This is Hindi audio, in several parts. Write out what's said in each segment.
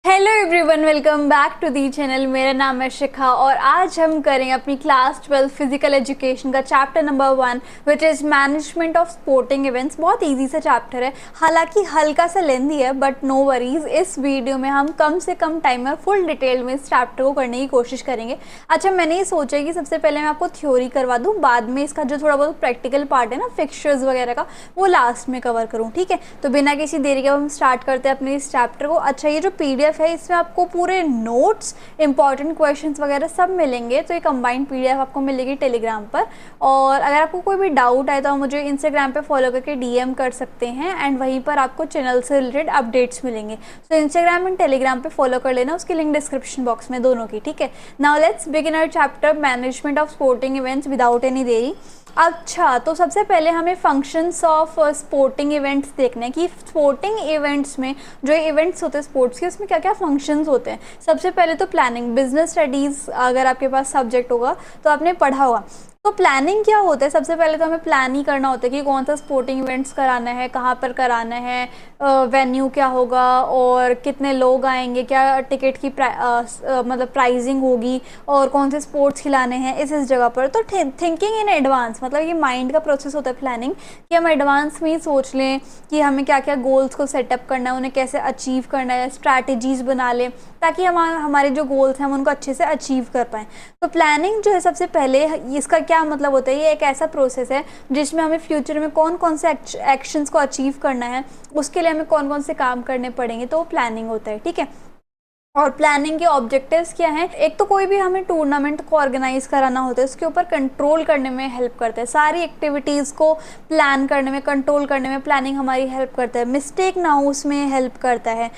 Hello everyone, welcome back to the channel. मेरा नाम है शिखा और आज हम करेंगे अपनी क्लास 12 फिजिकल एजुकेशन का chapter number 1 which is management of sporting events. बहुत इजी सा चैप्टर है, हालांकि हल्का सा लेंदी है, बट नो वरीज। इस वीडियो में हम कम से कम टाइम में फुल डिटेल में इस चैप्टर को करने की कोशिश करेंगे। अच्छा, मैंने ये सोचा कि सबसे पहले मैं आपको थ्योरी करवा दूँ, बाद में इसका जो थोड़ा बहुत प्रैक्टिकल पार्ट है ना, फिक्सचर्स वगैरह का, वो लास्ट में कवर करूँ। ठीक है, तो बिना किसी देरी के हम स्टार्ट करते हैं अपने इस चैप्टर को। अच्छा, ये जो पीडीएफ है इसमें आपको पूरे नोट्स, इंपॉर्टेंट क्वेश्चंस वगैरह सब मिलेंगे। तो ये कंबाइंड पीडीएफ आपको मिलेगी टेलीग्राम पर। और अगर आपको कोई भी डाउट आए तो आप मुझे इंस्टाग्राम पे फॉलो करके डीएम कर सकते हैं एंड वहीं पर आपको चैनल से रिलेटेड अपडेट्स मिलेंगे। तो इंस्टाग्राम एंड टेलीग्राम पे फॉलो कर लेना, उसकी लिंक डिस्क्रिप्शन बॉक्स में, दोनों की। ठीक है, now let's begin our chapter management of sporting events without any देरी। अच्छा, तो सबसे पहले हमें फंक्शंस ऑफ स्पोर्टिंग इवेंट्स देखने हैं कि स्पोर्टिंग इवेंट्स में जो इवेंट्स होते हैं स्पोर्ट्स के, उसमें क्या क्या फंक्शंस होते हैं। सबसे पहले तो प्लानिंग, बिजनेस स्टडीज़ अगर आपके पास सब्जेक्ट होगा तो आपने पढ़ा होगा। तो प्लानिंग क्या होता है, सबसे पहले तो हमें प्लान ही करना होता है कि कौन सा स्पोर्टिंग इवेंट्स कराना है, कहाँ पर कराना है, वेन्यू क्या होगा और कितने लोग आएंगे, क्या टिकट की मतलब प्राइसिंग होगी और कौन से स्पोर्ट्स खिलाने हैं इस जगह पर। तो थिंकिंग इन एडवांस, मतलब ये माइंड का प्रोसेस होता है प्लानिंग, कि हम एडवांस में ही सोच लें कि हमें क्या क्या गोल्स को सेटअप करना है, उन्हें कैसे अचीव करना है, स्ट्रैटेजीज बना लें ताकि हम हमारे जो गोल्स हैं हम उनको अच्छे से अचीव कर पाएँ। तो प्लानिंग जो है सबसे पहले, इसका क्या मतलब होता है, ये एक ऐसा प्रोसेस है जिसमें हमें फ्यूचर में कौन कौन से एक्शंस को अचीव करना है, उसके लिए हमें कौन कौन से काम करने पड़ेंगे, तो वो प्लानिंग होता है। ठीक है, और प्लानिंग के ऑब्जेक्टिव्स क्या हैं? एक तो कोई भी हमें टूर्नामेंट को ऑर्गेनाइज कराना होता है, उसके ऊपर कंट्रोल करने में हेल्प करता है। सारी एक्टिविटीज़ को प्लान करने में, कंट्रोल करने में प्लानिंग हमारी हेल्प करता है। मिस्टेक ना हो उसमें हेल्प करता है।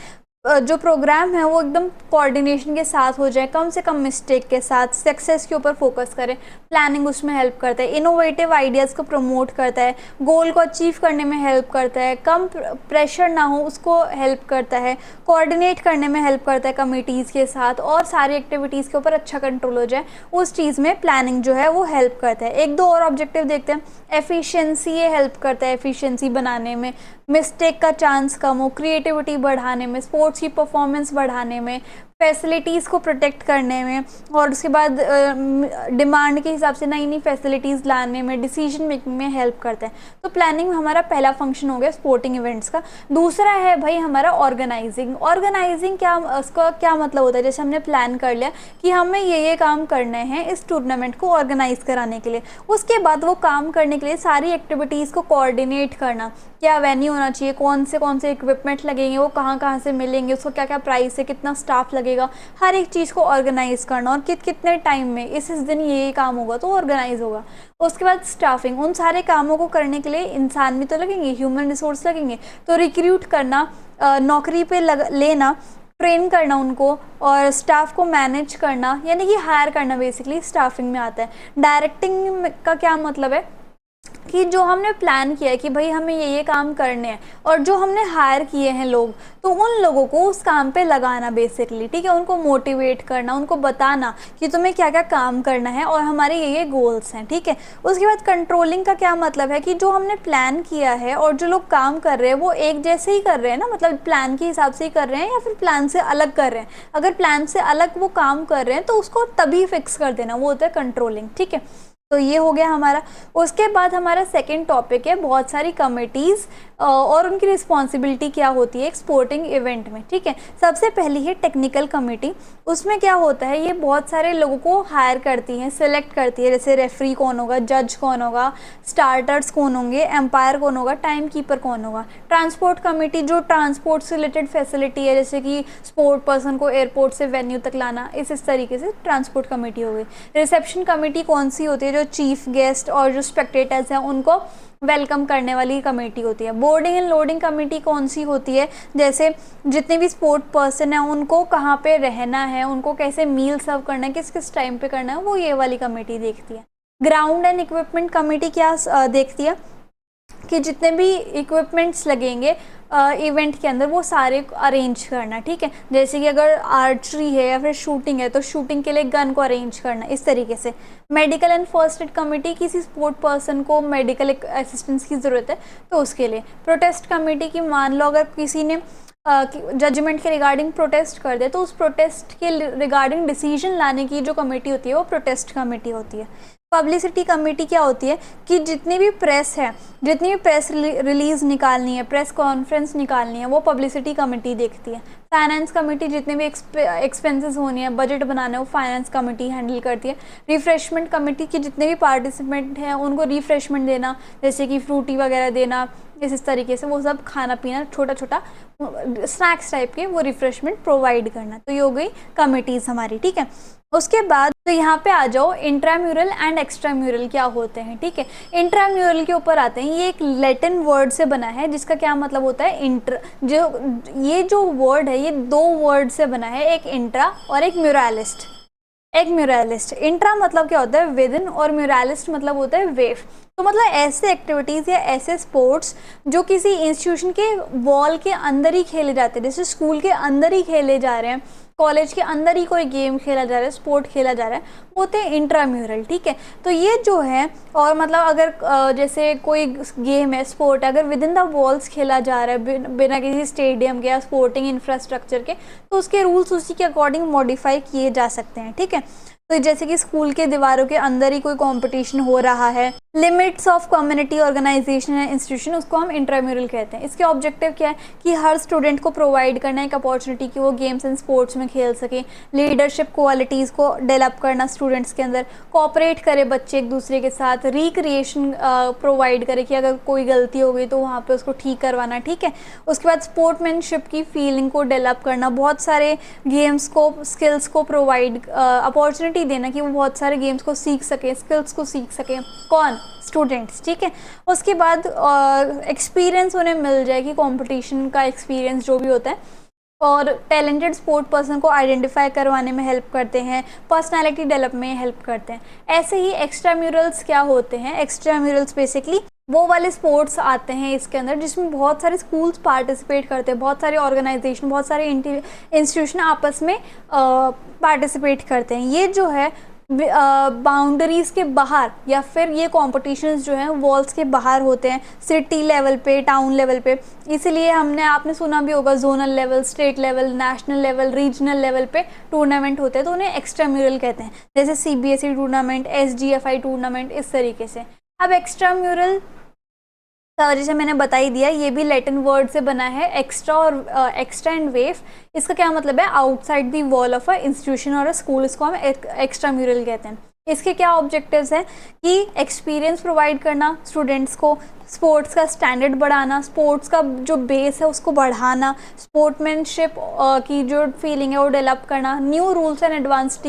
जो प्रोग्राम है वो एकदम कोऑर्डिनेशन के साथ हो जाए, कम से कम मिस्टेक के साथ, सक्सेस के ऊपर फोकस करें, प्लानिंग उसमें हेल्प करता है। इनोवेटिव आइडियाज़ को प्रमोट करता है, गोल को अचीव करने में हेल्प करता है, कम प्रेशर ना हो उसको हेल्प करता है, कोऑर्डिनेट करने में हेल्प करता है कमिटीज़ के साथ, और सारी एक्टिविटीज़ के ऊपर अच्छा कंट्रोल हो जाए, उस चीज़ में प्लानिंग जो है वो हेल्प करता है। एक दो और ऑब्जेक्टिव देखते हैं। एफिशिएंसी, ये हेल्प करता है एफिशिएंसी बनाने में, मिस्टेक का चांस कम हो, क्रिएटिविटी बढ़ाने में, स्पोर्ट्स की परफॉर्मेंस बढ़ाने में, फैसिलिटीज़ को प्रोटेक्ट करने में, और उसके बाद डिमांड के हिसाब से नई नई फैसिलिटीज़ लाने में, डिसीजन मेकिंग में हेल्प करता है। तो प्लानिंग हमारा पहला फंक्शन हो गया स्पोर्टिंग इवेंट्स का। दूसरा है भाई हमारा ऑर्गेनाइजिंग। ऑर्गेनाइजिंग क्या, उसका क्या मतलब होता है? जैसे हमने प्लान कर लिया कि हमें ये काम करने हैं इस टूर्नामेंट को ऑर्गेनाइज कराने के लिए, उसके बाद वो काम करने के लिए सारी एक्टिविटीज़ को कोऑर्डिनेट करना, क्या वेन्यू होना चाहिए, कौन से इक्विपमेंट लगेंगे, वो कहाँ कहाँ से मिलेंगे, उसको क्या क्या प्राइस है, कितना स्टाफ लगेगा, हर एक चीज़ को ऑर्गेनाइज करना, और कितने टाइम में इस दिन ये काम होगा तो ऑर्गेनाइज होगा। उसके बाद स्टाफिंग, उन सारे कामों को करने के लिए इंसान भी तो लगेंगे, ह्यूमन रिसोर्स लगेंगे, तो रिक्रूट करना, नौकरी पे लेना, ट्रेन करना उनको, और स्टाफ को मैनेज करना, यानी कि हायर करना बेसिकली स्टाफिंग में आता है। डायरेक्टिंग का क्या मतलब है कि जो हमने प्लान किया है कि भाई हमें ये काम करने हैं, और जो हमने हायर किए हैं लोग, तो उन लोगों को उस काम पे लगाना बेसिकली। ठीक है, उनको मोटिवेट करना, उनको बताना कि तुम्हें क्या क्या काम करना है और हमारे ये गोल्स हैं। ठीक है, उसके बाद कंट्रोलिंग का क्या मतलब है कि जो हमने प्लान किया है और जो लोग काम कर रहे हैं वो एक जैसे ही कर रहे हैं ना, मतलब प्लान के हिसाब से ही कर रहे हैं या फिर प्लान से अलग कर रहे हैं। अगर प्लान से अलग वो काम कर रहे हैं तो उसको तभी फिक्स कर देना, वो होता है कंट्रोलिंग। ठीक है, तो ये हो गया हमारा। उसके बाद हमारा सेकंड टॉपिक है बहुत सारी कमिटीज़ और उनकी रिस्पॉन्सिबिलिटी क्या होती है एक स्पोर्टिंग इवेंट में। ठीक है, सबसे पहली है टेक्निकल कमेटी। उसमें क्या होता है, ये बहुत सारे लोगों को हायर करती है, सिलेक्ट करती है, जैसे रेफरी कौन होगा, जज कौन होगा, स्टार्टर्स कौन होंगे, एम्पायर कौन होगा, टाइम कीपर कौन होगा। ट्रांसपोर्ट कमेटी जो ट्रांसपोर्ट से रिलेटेड फैसिलिटी है, जैसे कि स्पोर्ट पर्सन को एयरपोर्ट से वेन्यू तक लाना, इस तरीके से ट्रांसपोर्ट कमेटी हो गई। रिसेप्शन कमेटी कौन सी होती है, जो चीफ गेस्ट और जो स्पेक्टेटर्स हैं उनको वेलकम करने वाली कमेटी होती है। बोर्डिंग एंड लोडिंग कमेटी कौन सी होती है, जैसे जितने भी स्पोर्ट पर्सन हैं उनको कहाँ पे रहना है, उनको कैसे मील सर्व करना है, किस किस टाइम पे करना है, वो ये वाली कमेटी देखती है। ग्राउंड एंड इक्विपमेंट कमेटी क्या देखती है कि जितने भी इक्विपमेंट्स लगेंगे इवेंट के अंदर वो सारे अरेंज करना। ठीक है, जैसे कि अगर आर्चरी है या फिर शूटिंग है तो शूटिंग के लिए गन को अरेंज करना, इस तरीके से। Medical and first aid committee, किसी स्पोर्ट पर्सन को मेडिकल असिस्टेंस की ज़रूरत है तो उसके लिए। प्रोटेस्ट कमेटी की, मान लो अगर किसी ने जजमेंट के रिगार्डिंग प्रोटेस्ट कर दे, तो उस प्रोटेस्ट के रिगार्डिंग डिसीजन लाने की जो कमेटी होती है वो प्रोटेस्ट कमेटी होती है। पब्लिसिटी कमेटी क्या होती है कि जितनी भी प्रेस है, जितनी भी प्रेस रिलीज निकालनी है, प्रेस कॉन्फ्रेंस निकालनी है, वो पब्लिसिटी कमेटी देखती है। फाइनेंस कमेटी जितने भी एक्सपेंसेस होनी है, बजट बनाना है, वो फाइनेंस कमेटी हैंडल करती है। रिफ्रेशमेंट कमेटी के जितने भी पार्टिसिपेंट हैं उनको रिफ्रेशमेंट देना, जैसे कि फ्रूटी वगैरह देना, इस तरीके से वो सब खाना पीना, छोटा छोटा स्नैक्स टाइप के वो रिफ्रेशमेंट प्रोवाइड करना। तो ये हो गई कमिटीज़ हमारी, ठीक है। उसके बाद तो यहाँ पे आ जाओ इंट्राम्यूरल एंड एक्स्ट्राम्यूरल क्या होते हैं, ठीक है। इंट्राम्यूरल के ऊपर आते हैं। ये एक लैटिन वर्ड से बना है जिसका क्या मतलब होता है इंटर, ये जो वर्ड है ये दो वर्ड से बना है, एक इंट्रा और एक म्यूरालिस्ट। एक म्यूरालिस्ट, इंट्रा मतलब क्या होता है विद इन, और म्यूरालिस्ट मतलब होता है वेव। तो मतलब ऐसे एक्टिविटीज़ या ऐसे स्पोर्ट्स जो किसी इंस्टीट्यूशन के वॉल के अंदर ही खेले जाते हैं, जैसे स्कूल के अंदर ही खेले जा रहे हैं, कॉलेज के अंदर ही कोई गेम खेला जा रहा है, स्पोर्ट खेला जा रहा है, वो होते हैं इंट्राम्यूरल, ठीक है। तो ये जो है, और मतलब अगर जैसे कोई गेम है, स्पोर्ट है, अगर विद इन द वॉल्स खेला जा रहा है बिना किसी स्टेडियम के या स्पोर्टिंग इंफ्रास्ट्रक्चर के, तो उसके रूल्स उसी के अकॉर्डिंग मॉडिफाई किए जा सकते हैं, ठीक है। तो जैसे कि स्कूल के दीवारों के अंदर ही कोई कंपटीशन हो रहा है, लिमिट्स ऑफ कम्युनिटी ऑर्गेनाइजेशन या इंस्टीट्यूशन, उसको हम इंट्राम्यूरल कहते हैं। इसके ऑब्जेक्टिव क्या है कि हर स्टूडेंट को प्रोवाइड करना एक अपॉर्चुनिटी कि वो गेम्स एंड स्पोर्ट्स में खेल सके, लीडरशिप क्वालिटीज़ को डेवलप करना स्टूडेंट्स के अंदर, कोऑपरेट करे बच्चे एक दूसरे के साथ, रिक्रिएशन प्रोवाइड करे कि अगर कोई गलती हो गई तो वहाँ पे उसको ठीक करवाना, ठीक है। उसके बाद स्पोर्ट्समैनशिप की फीलिंग को डेवलप करना, बहुत सारे गेम्स को, स्किल्स को प्रोवाइड, अपॉर्चुनिटी देना कि वो बहुत सारे गेम्स को सीख सके, स्किल्स को सीख सके, कौन, स्टूडेंट्स, ठीक है। उसके बाद एक्सपीरियंस उन्हें मिल जाए कि कंपटीशन का एक्सपीरियंस जो भी होता है, और टैलेंटेड स्पोर्ट पर्सन को आइडेंटिफाई करवाने में हेल्प करते हैं, पर्सनालिटी डेवलप में हेल्प करते हैं। ऐसे ही एक्स्ट्राम्यूरल्स क्या होते हैं, एक्स्ट्राम्यूरल्स बेसिकली वो वाले स्पोर्ट्स आते हैं इसके अंदर जिसमें बहुत सारे स्कूल्स पार्टिसिपेट करते हैं, बहुत सारे ऑर्गेनाइजेशन, बहुत सारे इंस्टीट्यूशन आपस में पार्टिसिपेट करते हैं। ये जो है बाउंड्रीज के बाहर, या फिर ये कॉम्पिटिशन्स जो हैं वॉल्स के बाहर होते हैं, सिटी लेवल पे, टाउन लेवल पे। इसीलिए आपने सुना भी होगा zonal level, state level, national level, regional level पे टूर्नामेंट होते हैं, तो उन्हें एक्स्ट्राम्यूरल कहते हैं। जैसे CBSE टूर्नामेंट, SGFI टूर्नामेंट, इस तरीके से। अब एक्स्ट्राम्यूरल जैसे मैंने बता ही दिया, ये भी लैटिन वर्ड से बना है, एक्स्ट्रा और एक्स्ट्रा एंड वेव। इसका क्या मतलब है, outside the wall of a institution और अ स्कूल, इसको हम एक्स्ट्राम्यूरल कहते हैं। इसके क्या ऑब्जेक्टिव्स हैं कि एक्सपीरियंस प्रोवाइड करना स्टूडेंट्स को, स्पोर्ट्स का स्टैंडर्ड बढ़ाना, स्पोर्ट्स का जो बेस है उसको बढ़ाना, स्पोर्ट्समैनशिप की जो फीलिंग है वो डेवलप करना, new rules and advance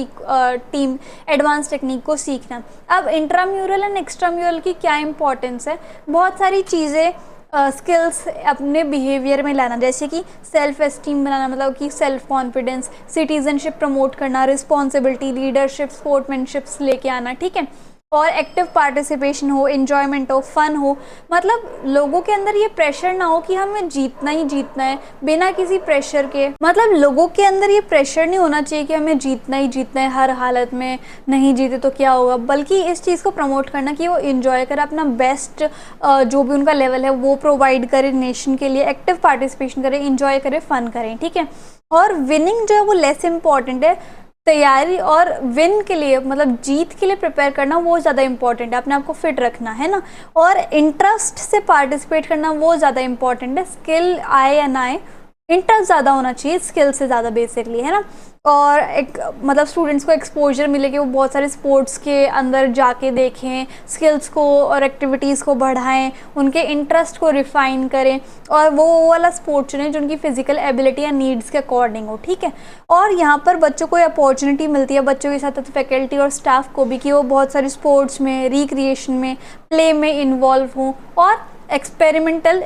technique को सीखना। अब इंट्राम्यूरल एंड एक्स्ट्राम्यूरल की क्या इंपॉर्टेंस है, बहुत सारी चीज़ें स्किल्स अपने बिहेवियर में लाना, जैसे कि सेल्फ एस्टीम बनाना, मतलब कि सेल्फ कॉन्फिडेंस, सिटीजनशिप प्रमोट करना, रिस्पॉन्सिबिलिटी, लीडरशिप, स्पोर्ट्समैनशिप्स लेके आना, ठीक है। और एक्टिव पार्टिसिपेशन हो, एन्जॉयमेंट हो, फन हो, मतलब लोगों के अंदर ये प्रेशर ना हो कि हमें जीतना ही जीतना है बिना किसी प्रेशर के। मतलब लोगों के अंदर ये प्रेशर नहीं होना चाहिए कि हमें जीतना ही जीतना है हर हालत में, नहीं जीते तो क्या होगा, बल्कि इस चीज़ को प्रमोट करना कि वो इन्जॉय करें, अपना बेस्ट जो भी उनका लेवल है वो प्रोवाइड करें नेशन के लिए, एक्टिव पार्टिसिपेशन करें, इन्जॉय करें, फन करें, ठीक है। और विनिंग जो है वो लेस इम्पॉर्टेंट है, तैयारी और विन के लिए, मतलब जीत के लिए प्रिपेयर करना वो ज़्यादा इंपॉर्टेंट है, अपने आप को फिट रखना है ना, और इंटरेस्ट से पार्टिसिपेट करना वो ज़्यादा इंपॉर्टेंट है। स्किल आए या ना आए, इंटरेस्ट ज़्यादा होना चाहिए स्किल से ज़्यादा बेसिकली, है ना। और एक मतलब स्टूडेंट्स को एक्सपोजर मिले कि वो बहुत सारे स्पोर्ट्स के अंदर जाके देखें, स्किल्स को और एक्टिविटीज़ को बढ़ाएं, उनके इंटरेस्ट को रिफाइन करें, और वो वाला स्पोर्ट चुनें जो उनकी फिजिकल एबिलिटी या नीड्स के अकॉर्डिंग हो, ठीक है। और यहाँ पर बच्चों को अपॉर्चुनिटी मिलती है, बच्चों के साथ फैकल्टी और स्टाफ को भी, कि वो बहुत सारे स्पोर्ट्स में, रिक्रिएशन में, प्ले में इन्वॉल्व हों, और एक्सपेरिमेंटल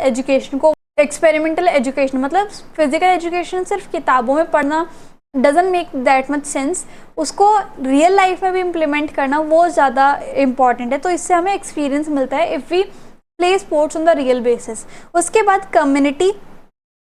एजुकेशन मतलब फिजिकल एजुकेशन सिर्फ किताबों में पढ़ना doesn't make that much sense, उसको रियल लाइफ में भी इम्प्लीमेंट करना वो ज़्यादा इम्पॉर्टेंट है। तो इससे हमें एक्सपीरियंस मिलता है if we play sports on the real basis. उसके बाद कम्युनिटी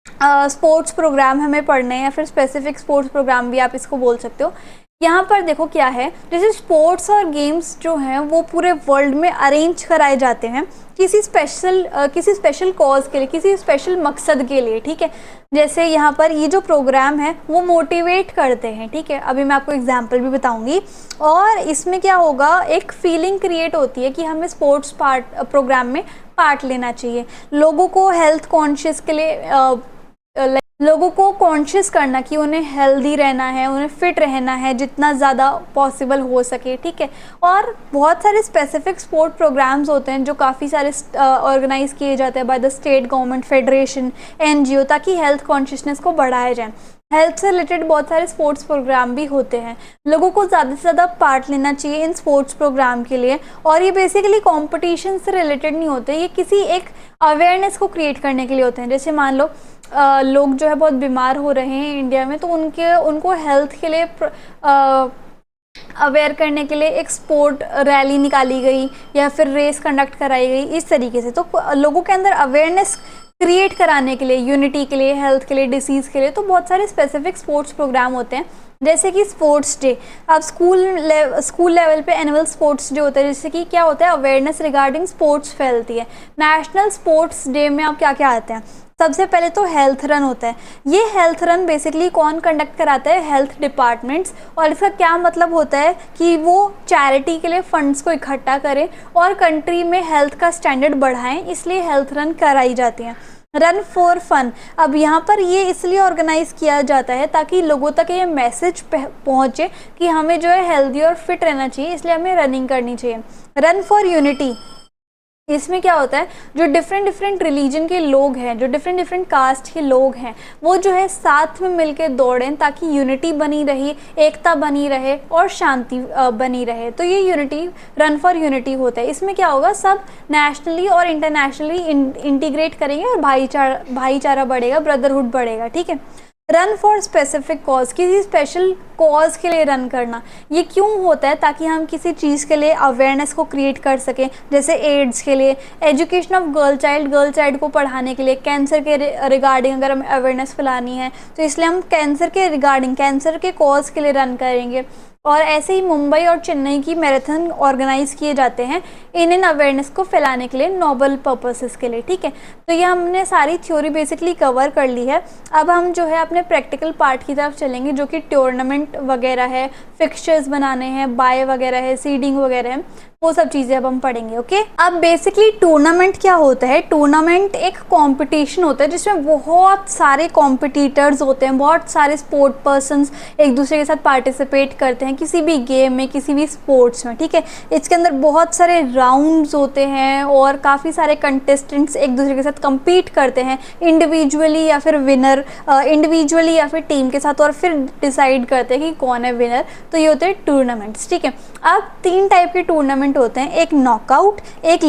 स्पोर्ट्स प्रोग्राम हमें पढ़ने हैं, या फिर स्पेसिफिक स्पोर्ट्स प्रोग्राम भी आप इसको बोल सकते हो। यहाँ पर देखो क्या है, जैसे स्पोर्ट्स और गेम्स जो हैं वो पूरे वर्ल्ड में अरेंज कराए जाते हैं किसी स्पेशल कॉज के लिए, किसी स्पेशल मकसद के लिए, ठीक है। जैसे यहाँ पर ये जो प्रोग्राम है वो मोटिवेट करते हैं, ठीक है। अभी मैं आपको एग्जांपल भी बताऊंगी। और इसमें क्या होगा, एक फीलिंग क्रिएट होती है कि हमें स्पोर्ट्स प्रोग्राम में पार्ट लेना चाहिए। लोगों को हेल्थ कॉन्शियस के लिए लोगों को कॉन्शियस करना कि उन्हें हेल्दी रहना है, उन्हें फिट रहना है जितना ज़्यादा पॉसिबल हो सके, ठीक है। और बहुत सारे स्पेसिफिक स्पोर्ट प्रोग्राम्स होते हैं जो काफ़ी सारे ऑर्गेनाइज किए जाते हैं by the state government, federation, NGO, ताकि हेल्थ कॉन्शियसनेस को बढ़ाया जाए। हेल्थ से रिलेटेड बहुत सारे स्पोर्ट्स प्रोग्राम भी होते हैं। लोगों को ज़्यादा से ज़्यादा पार्ट लेना चाहिए इन स्पोर्ट्स प्रोग्राम के लिए। और ये बेसिकली कंपटीशन से रिलेटेड नहीं होते, ये किसी एक अवेयरनेस को क्रिएट करने के लिए होते हैं। जैसे मान लो लोग जो है बहुत बीमार हो रहे हैं इंडिया में, तो उनको हेल्थ के लिए अवेयर करने के लिए एक स्पोर्ट रैली निकाली गई या फिर रेस कंडक्ट कराई गई, इस तरीके से। तो लोगों के अंदर अवेयरनेस क्रिएट कराने के लिए, यूनिटी के लिए, हेल्थ के लिए, डिसीज़ के लिए, तो बहुत सारे स्पेसिफिक स्पोर्ट्स प्रोग्राम होते हैं। जैसे कि स्पोर्ट्स डे, अब स्कूल लेवल पे एनुअल स्पोर्ट्स डे होता है, जैसे कि क्या होता है, अवेयरनेस रिगार्डिंग स्पोर्ट्स फैलती है। नेशनल स्पोर्ट्स डे में अब क्या क्या आते हैं, सबसे पहले तो हेल्थ रन होता है। ये हेल्थ रन बेसिकली कौन कंडक्ट कराता है, हेल्थ डिपार्टमेंट्स। और इसका क्या मतलब होता है कि वो चैरिटी के लिए फंड्स को इकट्ठा करें और कंट्री में हेल्थ का स्टैंडर्ड बढ़ाएं, इसलिए हेल्थ रन कराई जाती हैं। रन फॉर फन, अब यहाँ पर ये इसलिए ऑर्गेनाइज किया जाता है ताकि लोगों तक ये मैसेज पहुँचे कि हमें जो है हेल्दी और फिट रहना चाहिए, इसलिए हमें रनिंग करनी चाहिए। रन फॉर यूनिटी, इसमें क्या होता है, जो डिफरेंट रिलीजन के लोग हैं, जो डिफरेंट कास्ट के लोग हैं, वो जो है साथ में मिलके दौड़ें ताकि यूनिटी बनी रही, एकता बनी रहे और शांति बनी रहे। तो ये यूनिटी, रन फॉर यूनिटी होता है। इसमें क्या होगा, सब नेशनली और इंटरनेशनली इंटीग्रेट करेंगे और भाईचारा बढ़ेगा, ब्रदरहुड बढ़ेगा, ठीक है। रन फॉर स्पेसिफिक कॉज, किसी स्पेशल कॉज के लिए रन करना, ये क्यों होता है, ताकि हम किसी चीज़ के लिए अवेयरनेस को क्रिएट कर सकें। जैसे एड्स के लिए, एजुकेशन ऑफ गर्ल चाइल्ड को पढ़ाने के लिए, कैंसर के रिगार्डिंग अगर हमें अवेयरनेस फैलानी है तो इसलिए हम कैंसर के रिगार्डिंग, कैंसर के कॉज के लिए रन करेंगे। और ऐसे ही मुंबई और चेन्नई की मैराथन ऑर्गेनाइज किए जाते हैं इन अवेयरनेस को फैलाने के लिए, नोबल पर्पसेस के लिए, ठीक है। तो ये हमने सारी थ्योरी बेसिकली कवर कर ली है। अब हम जो है अपने प्रैक्टिकल पार्ट की तरफ चलेंगे, जो कि टूर्नामेंट वगैरह है, फिक्सचर्स बनाने हैं, बाय वगैरह है, सीडिंग वगैरह है, वो सब चीज़ें अब हम पढ़ेंगे, ओके। अब बेसिकली टूर्नामेंट क्या होता है, टूर्नामेंट एक कंपटीशन होता है जिसमें बहुत सारे कॉम्पिटिटर्स होते हैं, बहुत सारे स्पोर्ट पर्सन्स एक दूसरे के साथ पार्टिसिपेट करते हैं किसी भी गेम में, किसी भी स्पोर्ट्स में, ठीक है। इसके अंदर बहुत सारे राउंड्स होते हैं और काफ़ी सारे कंटेस्टेंट्स एक दूसरे के साथ कम्पीट करते हैं, इंडिविजुअली या फिर विनर, इंडिविजुअली या फिर टीम के साथ, और फिर डिसाइड करते हैं कि कौन है विनर। तो ये होते हैं टूर्नामेंट्स, ठीक है। अब 3 टाइप के टूर्नामेंट होते हैं, एक नॉकआउट, एक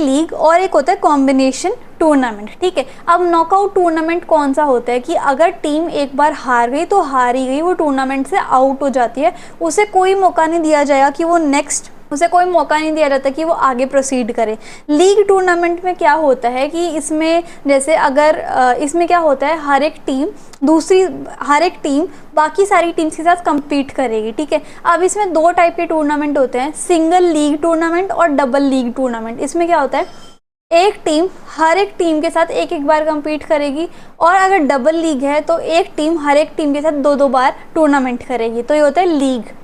लीग और एक होता है कॉम्बिनेशन टूर्नामेंट, ठीक है। अब नॉकआउट टूर्नामेंट कौन सा होता है कि अगर टीम एक बार हार गई तो हार ही गई, वो टूर्नामेंट से आउट हो जाती है, उसे कोई मौका नहीं दिया जाएगा कि उसे कोई मौका नहीं दिया जाता कि वो आगे प्रोसीड करे। लीग टूर्नामेंट में क्या होता है कि इसमें जैसे अगर इसमें क्या होता है, हर एक टीम बाकी सारी टीम्स के साथ compete करेगी, ठीक है। अब इसमें 2 टाइप के टूर्नामेंट होते हैं, सिंगल लीग टूर्नामेंट और डबल लीग टूर्नामेंट। इसमें क्या होता है, हर एक टीम के साथ एक बार compete करेगी, और अगर डबल लीग है तो हर एक टीम के साथ 2 बार टूर्नामेंट करेगी। तो ये होता है लीग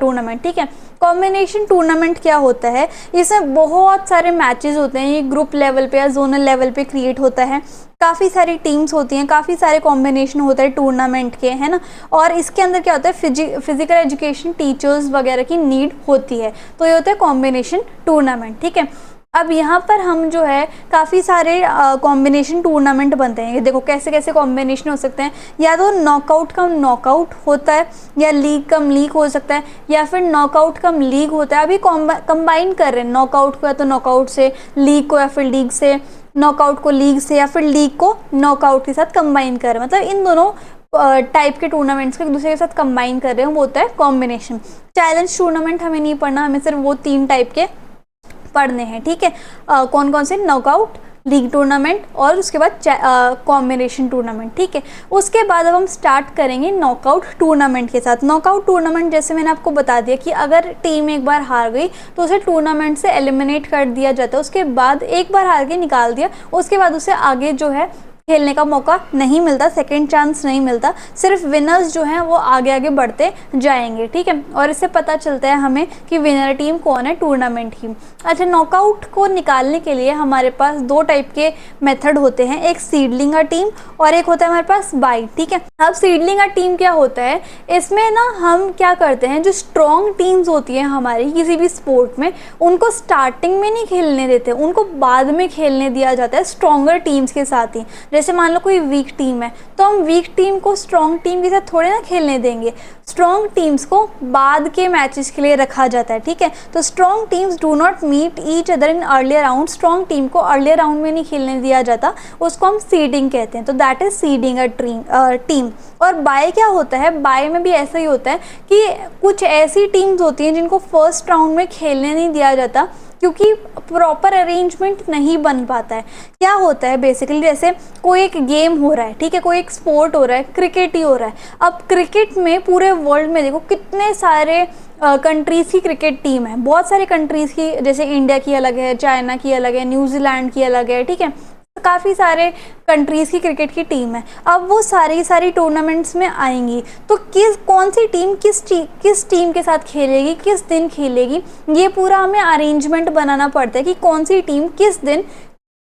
टूर्नामेंट, ठीक है। कॉम्बिनेशन टूर्नामेंट क्या होता है, इसमें बहुत सारे मैचेस होते हैं, ये ग्रुप लेवल पे या जोनल लेवल पे क्रिएट होता है, काफ़ी सारी टीम्स होती हैं, काफ़ी सारे कॉम्बिनेशन होते हैं टूर्नामेंट के, है ना। और इसके अंदर क्या होता है, फिजिकल एजुकेशन टीचर्स वगैरह की नीड होती है। तो ये होता है कॉम्बिनेशन टूर्नामेंट, ठीक है। अब यहाँ पर हम जो है काफ़ी सारे कॉम्बिनेशन टूर्नामेंट बनते हैं। ये देखो कैसे कैसे कॉम्बिनेशन हो सकते हैं, या तो नॉकआउट कम नॉकआउट होता है, या लीग कम लीग हो सकता है, या फिर नॉकआउट कम लीग होता है। अभी कंबाइन कर रहे हैं नॉकआउट को, या तो नॉकआउट से लीग को, या फिर लीग से नॉकआउट को लीग से, या फिर लीग को नॉकआउट के साथ कंबाइन कर रहे हैं। मतलब इन दोनों टाइप के टूर्नामेंट्स को एक दूसरे के साथ कंबाइन कर रहे हैं, वो होता है कॉम्बिनेशन। चैलेंज टूर्नामेंट हमें नहीं पढ़ना, हमें सिर्फ वो 3 टाइप के पढ़ने हैं, ठीक है। कौन कौन से, नॉकआउट, लीग टूर्नामेंट और उसके बाद कॉम्बिनेशन टूर्नामेंट, ठीक है। उसके बाद अब हम स्टार्ट करेंगे नॉकआउट टूर्नामेंट के साथ। नॉकआउट टूर्नामेंट जैसे मैंने आपको बता दिया कि अगर टीम एक बार हार गई तो उसे टूर्नामेंट से एलिमिनेट कर दिया जाता है। उसके बाद एक बार हार के निकाल दिया, उसके बाद उसे आगे जो है खेलने का मौका नहीं मिलता, सेकंड चांस नहीं मिलता, सिर्फ विनर्स जो हैं वो आगे आगे बढ़ते जाएंगे, ठीक है। और इससे पता चलता है हमें कि विनर टीम कौन है टूर्नामेंट की। अच्छा, नॉकआउट को निकालने के लिए हमारे पास दो टाइप के मेथड होते हैं, एक सीडलिंग अ टीम और एक होता है हमारे पास बाय, ठीक है। अब सीडलिंग अ टीम क्या होता है, इसमें ना हम क्या करते हैं, जो स्ट्रॉन्ग टीम्स होती हैं हमारी किसी भी स्पोर्ट में, उनको स्टार्टिंग में नहीं खेलने देते, उनको बाद में खेलने दिया जाता है स्ट्रॉन्गर टीम्स के साथ ही। जैसे मान लो कोई वीक टीम है तो हम वीक टीम को स्ट्रॉन्ग टीम के साथ थोड़े ना खेलने देंगे, स्ट्रॉन्ग टीम्स को बाद के मैचेस के लिए रखा जाता है, ठीक है। तो strong teams do not meet each other in earlier round, strong team को अर्लियर राउंड में नहीं खेलने दिया जाता, उसको हम सीडिंग कहते हैं। तो that is seeding a team. और बाय क्या होता है, बाय में भी ऐसा ही होता है कि कुछ ऐसी टीम्स होती हैं जिनको फर्स्ट राउंड में खेलने नहीं दिया जाता क्योंकि प्रॉपर अरेंजमेंट नहीं बन पाता है। क्या होता है बेसिकली, जैसे कोई एक गेम हो रहा है, ठीक है, कोई एक स्पोर्ट हो रहा है, क्रिकेट ही हो रहा है। अब क्रिकेट में पूरे वर्ल्ड में देखो कितने सारे कंट्रीज़ की क्रिकेट टीम है, बहुत सारे कंट्रीज़ की, जैसे इंडिया की अलग है, चाइना की अलग है, न्यूजीलैंड की अलग है, ठीक है। काफ़ी सारे कंट्रीज़ की क्रिकेट की टीम है। अब वो सारी टूर्नामेंट्स में आएंगी तो कौन सी टीम किस टीम के साथ खेलेगी, किस दिन खेलेगी, ये पूरा हमें अरेंजमेंट बनाना पड़ता है कि कौन सी टीम किस दिन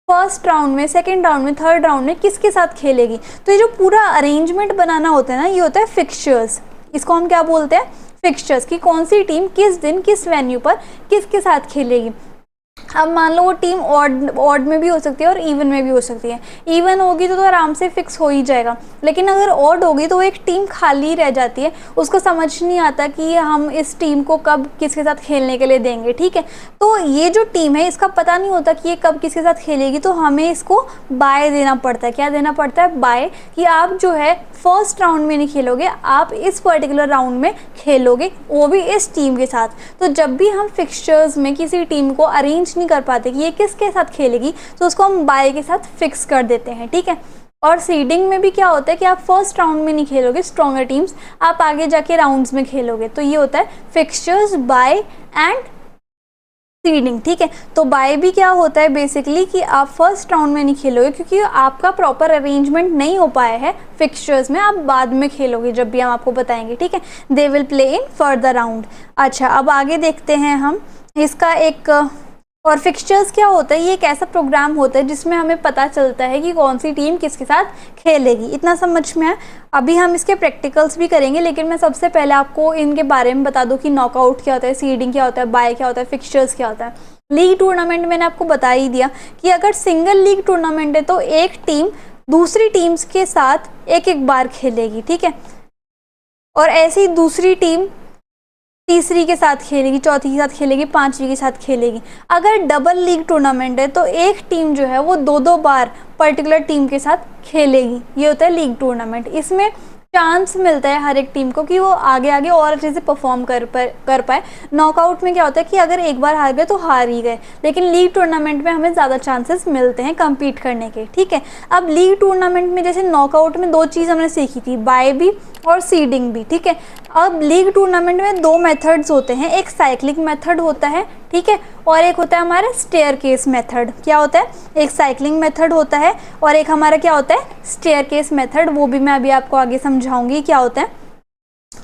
फर्स्ट राउंड में, सेकंड राउंड में, थर्ड राउंड में किसके साथ खेलेगी। तो ये जो पूरा अरेंजमेंट बनाना होता है ना, ये होता है फिक्सचर्स। इसको हम क्या बोलते हैं, फिक्सचर्स, कि कौन सी टीम किस दिन किस वेन्यू पर किसके साथ खेलेगी। अब मान लो वो टीम ऑड में भी हो सकती है और इवन में भी हो सकती है। इवन होगी तो आराम से फिक्स हो ही जाएगा, लेकिन अगर ऑड होगी तो वो एक टीम खाली रह जाती है, उसको समझ नहीं आता कि हम इस टीम को कब किसके साथ खेलने के लिए देंगे, ठीक है। तो ये जो टीम है इसका पता नहीं होता कि ये कब किसके साथ खेलेगी, तो हमें इसको बाय देना पड़ता है। क्या देना पड़ता है, बाय, कि आप जो है फर्स्ट राउंड में नहीं खेलोगे, आप इस पर्टिकुलर राउंड में खेलोगे, वो भी इस टीम के साथ। तो जब भी हम फिक्सचर्स में किसी टीम को अरेंज नहीं कर पाते कि ये किसके साथ खेलेगी, तो उसको हम बाय के साथ फिक्स कर देते हैं, ठीक है। और सीडिंग में भी क्या होता है कि आप फर्स्ट राउंड में नहीं खेलोगे स्ट्रॉन्गर टीम्स, आप आगे जाके राउंड्स में खेलोगे। तो ये होता है फिक्सचर्स, बाय एंड सीडिंग, ठीक है। तो बाय भी क्या होता है बेसिकली कि आप फर्स्ट राउंड में नहीं खेलोगे क्योंकि आपका प्रॉपर अरेंजमेंट नहीं हो पाया है फिक्सचर्स में, आप बाद में खेलोगे जब भी हम आपको बताएंगे, ठीक है। They will play in further round. अच्छा, अब आगे देखते हैं हम इसका एक और फिक्सचर्स क्या होता है। ये एक ऐसा प्रोग्राम होता है जिसमें हमें पता चलता है कि कौन सी टीम किसके साथ खेलेगी। इतना समझ में है। अभी हम इसके प्रैक्टिकल्स भी करेंगे, लेकिन मैं सबसे पहले आपको इनके बारे में बता दूं कि नॉकआउट क्या होता है, सीडिंग क्या होता है, बाय क्या होता है, फिक्सचर्स क्या होता है। लीग टूर्नामेंट मैंने आपको बता ही दिया कि अगर सिंगल लीग टूर्नामेंट है तो एक टीम दूसरी टीम्स के साथ एक एक बार खेलेगी, ठीक है। और ऐसी दूसरी टीम तीसरी के साथ खेलेगी, चौथी के साथ खेलेगी, पांचवी के साथ खेलेगी। अगर डबल लीग टूर्नामेंट है तो एक टीम जो है वो दो बार पर्टिकुलर टीम के साथ खेलेगी। ये होता है लीग टूर्नामेंट। इसमें चांस मिलता है हर एक टीम को कि वो आगे आगे और अच्छे से परफॉर्म कर पाए। नॉकआउट में क्या होता है कि अगर एक बार हार गए तो हार ही गए, लेकिन लीग टूर्नामेंट में हमें ज़्यादा चांसेस मिलते हैं कम्पीट करने के, ठीक है। अब लीग टूर्नामेंट में जैसे नॉकआउट में दो चीज़ हमने सीखी थी, बाय भी और सीडिंग भी, ठीक है। अब लीग टूर्नामेंट में दो मेथड्स होते हैं, एक साइक्लिक मेथड होता है, ठीक है, और एक होता है हमारा स्टेयरकेस मेथड। क्या होता है, एक साइक्लिंग मेथड होता है और एक हमारा क्या होता है स्टेयरकेस मेथड। वो भी मैं अभी आपको आगे समझाऊंगी क्या होता है।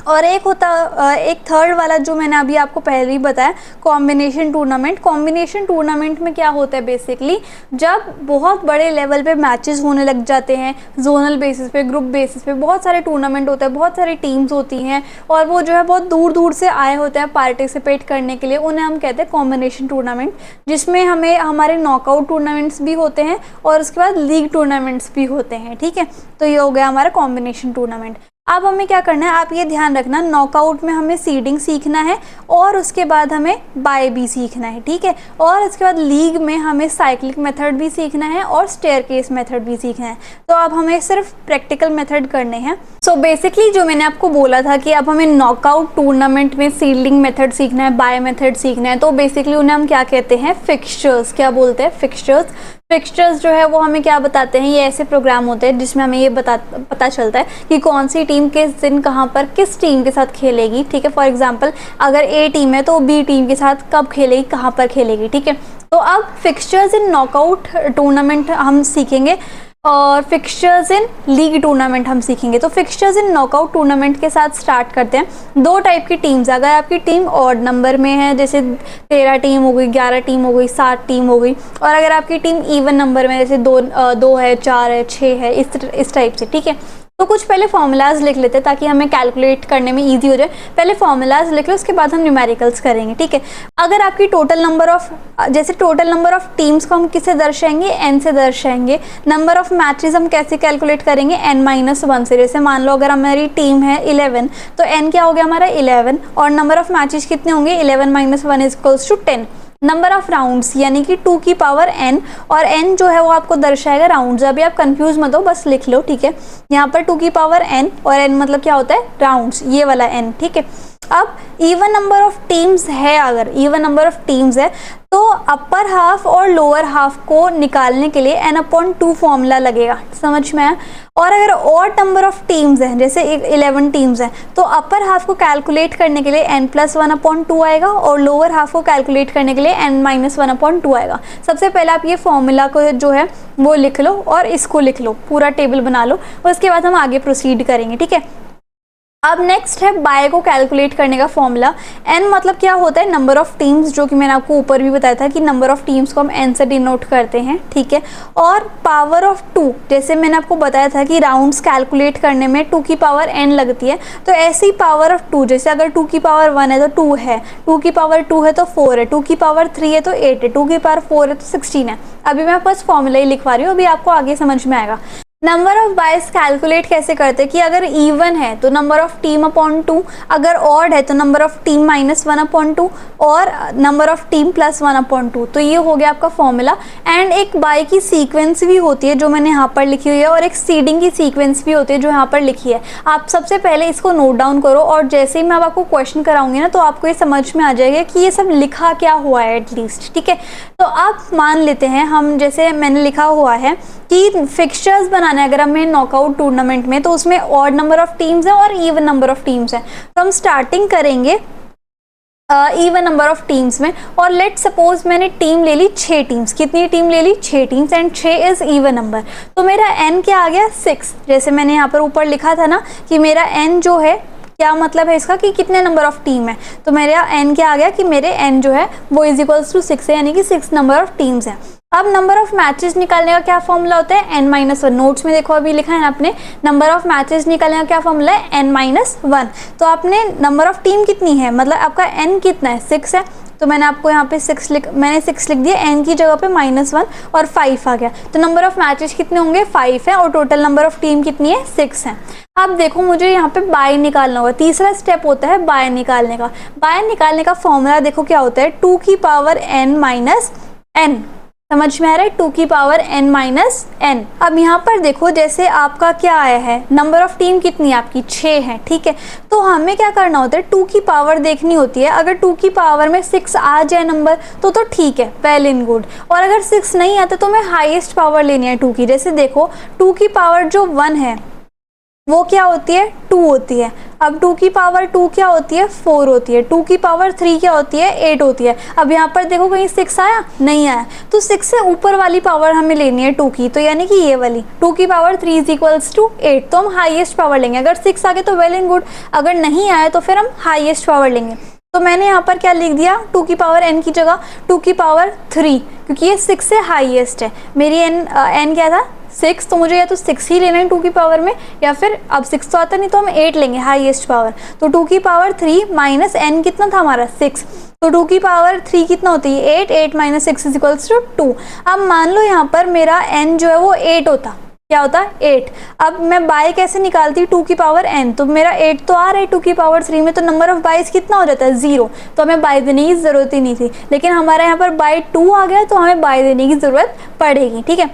और एक थर्ड वाला जो मैंने अभी आपको पहले ही बताया, कॉम्बिनेशन टूर्नामेंट। कॉम्बिनेशन टूर्नामेंट में क्या होता है बेसिकली, जब बहुत बड़े लेवल पे मैचेस होने लग जाते हैं, जोनल बेसिस पे, ग्रुप बेसिस पे बहुत सारे टूर्नामेंट होते हैं, बहुत सारी टीम्स होती हैं और वो जो है बहुत दूर दूर से आए होते हैं पार्टिसिपेट करने के लिए, उन्हें हम कहते हैं कॉम्बिनेशन टूर्नामेंट। जिसमें हमें हमारे नॉकआउट टूर्नामेंट्स भी होते हैं और उसके बाद लीग टूर्नामेंट्स भी होते हैं, ठीक है। तो ये हो गया हमारा कॉम्बिनेशन टूर्नामेंट। अब हमें क्या करना है, आप ये ध्यान रखना, नॉकआउट में हमें सीडिंग सीखना है और उसके बाद हमें बाय भी सीखना है, ठीक है। और उसके बाद लीग में हमें साइक्लिक मेथड भी सीखना है और स्टेयरकेस मेथड भी सीखना है। तो अब हमें सिर्फ प्रैक्टिकल मेथड करने हैं। सो बेसिकली जो मैंने आपको बोला था कि अब हमें नॉकआउट टूर्नामेंट में सीडिंग मेथड सीखना है, बाय मेथड सीखना है, तो बेसिकली उन्हें हम क्या कहते हैं, फिक्सचर्स। क्या बोलते हैं, फिक्सचर्स। फिक्सचर्स जो है वो हमें क्या बताते हैं, ये ऐसे प्रोग्राम होते हैं जिसमें हमें ये पता चलता है कि कौन सी टीम किस दिन कहाँ पर किस टीम के साथ खेलेगी, ठीक है। फॉर एग्जांपल अगर ए टीम है तो बी टीम के साथ कब खेलेगी, कहाँ पर खेलेगी, ठीक है। तो अब फिक्सचर्स इन नॉकआउट टूर्नामेंट हम सीखेंगे और फिक्सचर्स इन लीग टूर्नामेंट हम सीखेंगे। तो फिक्सचर्स इन नॉकआउट टूर्नामेंट के साथ स्टार्ट करते हैं। दो टाइप की टीम्स, अगर आपकी टीम ऑड नंबर में है जैसे 13 टीम हो गई, 11 टीम हो गई, 7 टीम हो गई, और अगर आपकी टीम इवन नंबर में जैसे 2 है, 4 है, 6 है, इस टाइप से, ठीक है। तो कुछ पहले फॉर्मूलाज लिख लेते हैं ताकि हमें कैलकुलेट करने में इजी हो जाए। पहले फॉर्मूलाज लिख लो, उसके बाद हम न्यूमेरिकल्स करेंगे, ठीक है। अगर आपकी टोटल नंबर ऑफ टीम्स को हम किससे दर्शाएंगे, n से दर्शाएंगे। नंबर ऑफ मैचेस हम कैसे कैलकुलेट करेंगे, n-1 से। जैसे मान लो अगर हमारी टीम है 11 तो n क्या हो गया हमारा 11, और नंबर ऑफ मैचेस कितने होंगे, 11 - 1 = 10। नंबर ऑफ राउंड्स यानी कि 2 की पावर n, और n जो है वो आपको दर्शाएगा राउंड्स। अभी आप कंफ्यूज मत हो, बस लिख लो, ठीक है। यहाँ पर 2 की पावर n, और n मतलब क्या होता है, राउंड्स, ये वाला n, ठीक है। अब इवन नंबर ऑफ टीम्स है, अगर इवन नंबर ऑफ टीम्स है तो अपर हाफ और लोअर हाफ को निकालने के लिए n/2 फॉर्मूला लगेगा, समझ में आया। और अगर ऑड नंबर ऑफ टीम्स है, जैसे 11 टीम्स है, तो अपर हाफ को कैलकुलेट करने के लिए n+1/2 आएगा, और लोअर हाफ को कैलकुलेट करने के लिए n-1/2 आएगा। सबसे पहले आप ये फॉर्मूला को जो है वो लिख लो और इसको लिख लो, पूरा टेबल बना लो, और उसके बाद हम आगे प्रोसीड करेंगे, ठीक है। अब नेक्स्ट है बाय को कैलकुलेट करने का फॉर्मूला। n मतलब क्या होता है, नंबर ऑफ टीम्स, जो कि मैंने आपको ऊपर भी बताया था कि नंबर ऑफ टीम्स को हम n से डिनोट करते हैं, ठीक है। और पावर ऑफ 2, जैसे मैंने आपको बताया था कि राउंड्स कैलकुलेट करने में 2 की पावर n लगती है, तो ऐसे ही पावर ऑफ 2, जैसे अगर 2 की पावर 1 है तो 2 है, 2 की पावर 2 है तो 4 है, 2 की पावर 3 है तो 8 है, 2 की पावर 4 है तो 16 है। अभी मैं बस फॉर्मूला ही लिखवा रही हूँ, अभी आपको आगे समझ में आएगा। नंबर ऑफ बाइस कैलकुलेट कैसे करते हैं कि अगर इवन है तो नंबर ऑफ टीम अपॉन 2, अगर ऑड है तो नंबर ऑफ टीम -1/2, और नंबर ऑफ टीम +1/2। तो ये हो गया आपका फॉर्मूला। एंड एक बाय की सीक्वेंस भी होती है जो मैंने यहाँ पर लिखी हुई है, और एक सीडिंग की सीक्वेंस भी होती है जो यहाँ पर लिखी है। आप सबसे पहले इसको नोट डाउन करो, और जैसे ही मैं आपको क्वेश्चन कराऊंगी ना तो आपको ये समझ में आ जाएगा कि ये सब लिखा क्या हुआ है एटलीस्ट, ठीक है। तो आप मान लेते हैं, हम जैसे मैंने लिखा हुआ है कि फिक्सचर्स बनाने अगर हमें नॉकआउट टूर्नामेंट में, तो उसमें ऑड नंबर ऑफ टीम्स है और इवन नंबर ऑफ टीम्स है। तो हम स्टार्टिंग करेंगे इवन नंबर ऑफ टीम्स में, और लेट सपोज मैंने टीम ले ली 6 टीम्स। कितनी टीम ले ली, 6 teams, and 6 is even number. तो मेरा n क्या आ गया, 6। जैसे मैंने यहाँ पर ऊपर लिखा था ना कि मेरा n जो है, क्या मतलब है इसका कि कितने नंबर ऑफ टीम है, तो मेरा n क्या आ गया कि मेरे n जो है वो = 6 है, यानी कि 6 नंबर ऑफ टीम्स है। अब नंबर ऑफ मैचेस निकालने का क्या फॉर्मूला होता है, n-1। नोट्स में देखो अभी लिखा है ना आपने, नंबर ऑफ मैचेस निकालने का क्या फॉर्मूला है, n-1। तो आपने नंबर ऑफ टीम कितनी है, मतलब आपका n कितना है, 6 है, तो मैंने आपको यहाँ पे 6 लिख दिया, n की जगह पे -1 और 5 आ गया। तो नंबर ऑफ मैचेस कितने होंगे, 5 है, और टोटल नंबर ऑफ टीम कितनी है, 6 है। अब देखो मुझे यहाँ पे बाय निकालना होगा। तीसरा स्टेप होता है बाय निकालने का। बाय निकालने का फॉर्मूला देखो क्या होता है, 2 की पावर n-n। समझ में आ रहा है, 2 की पावर n-n। अब यहाँ पर देखो, जैसे आपका क्या आया है, नंबर ऑफ टीम कितनी है आपकी, 6 है, ठीक है। तो हमें क्या करना होता है, 2 की पावर देखनी होती है। अगर 2 की पावर में 6 आ जाए नंबर तो ठीक है, वेल इन गुड। और अगर 6 नहीं आता तो हमें हाईएस्ट पावर लेनी है 2 की। जैसे देखो 2 की पावर जो 1 है वो क्या होती है, 2 होती है। अब 2 की पावर 2 क्या होती है, 4 होती है। 2 की पावर 3 क्या होती है, 8 होती है। अब यहाँ पर देखो कहीं 6 आया, नहीं आया, तो 6 से ऊपर वाली पावर हमें लेनी है 2 की, तो यानी कि ये वाली 2 की पावर 3 = 8। तो हम हाईएस्ट पावर लेंगे। अगर 6 आ गए तो वेल एंड गुड, अगर नहीं आया तो फिर हम हाईएस्ट पावर लेंगे। तो मैंने यहाँ पर क्या लिख दिया, 2 की पावर n की जगह 2 की पावर 3, क्योंकि ये 6 से हाईएस्ट है। मेरी n क्या था, 6, तो मुझे या तो 6 ही लेना है 2 की पावर में, या फिर अब 6 तो आता नहीं तो हम 8 लेंगे हाईएस्ट पावर। तो 2 की पावर 3 माइनस n कितना था हमारा, 6। तो 2 की पावर 3 कितना होती है, 8। 8 - 6 = 2। अब मान लो यहाँ पर मेरा n जो है वो 8 होता, क्या होता है, 8। अब मैं बाय कैसे निकालती, 2 की पावर n, तो मेरा 8 तो आ रहा है 2 की पावर 3 में, तो नंबर ऑफ बाइस कितना हो जाता है, 0। तो हमें बाय देने की ज़रूरत ही नहीं थी, लेकिन हमारे यहाँ पर बाय 2 आ गया तो हमें बाय देने की ज़रूरत पड़ेगी, ठीक है।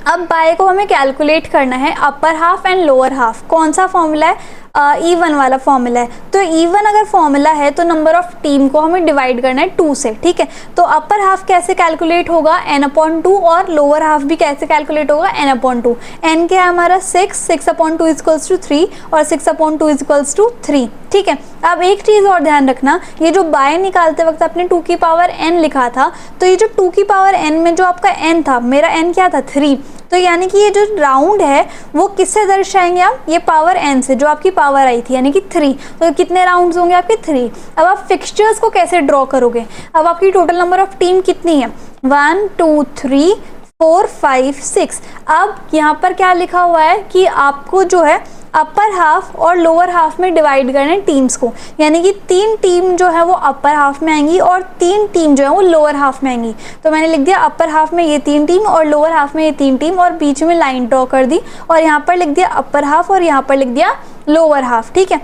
अब बाय को हमें कैलकुलेट करना है upper half and lower half. कौन सा फॉर्मूला है, इवन वाला फॉर्मूला है। तो इवन अगर फॉर्मूला है तो नंबर ऑफ टीम को हमें डिवाइड करना है 2 से, ठीक है। तो अपर हाफ कैसे कैलकुलेट होगा, n/2, और लोअर हाफ भी कैसे कैलकुलेट होगा, n/2। n क्या है हमारा 6/2 इक्वल्स टू 3 और 6/2 इक्वल्स टू 3, ठीक है। अब एक चीज़ और ध्यान रखना, ये जो बाय निकालते वक्त आपने 2 की पावर n लिखा था, तो ये जो 2 की पावर n में जो आपका n था, मेरा n क्या था 3, तो यानी कि ये जो राउंड है वो किससे दर्शाएंगे आप, ये पावर n से, जो आपकी पावर आई थी यानी कि 3। तो कितने राउंड्स होंगे आपके 3। अब आप फिक्सचर्स को कैसे ड्रॉ करोगे, अब आपकी टोटल नंबर ऑफ टीम कितनी है, 1 2 3 4 5 6। अब यहाँ पर क्या लिखा हुआ है कि आपको जो है अपर हाफ और लोअर हाफ में डिवाइड करना है टीम्स को, यानी कि 3 टीम जो है वो अपर हाफ में आएंगी और 3 टीम जो है वो लोअर हाफ में आएंगी। तो मैंने लिख दिया अपर हाफ में ये 3 टीम और लोअर हाफ में ये 3 टीम, और बीच में लाइन ड्रॉ कर दी और यहाँ पर लिख दिया अपर हाफ और यहाँ पर लिख दिया लोअर हाफ, ठीक है।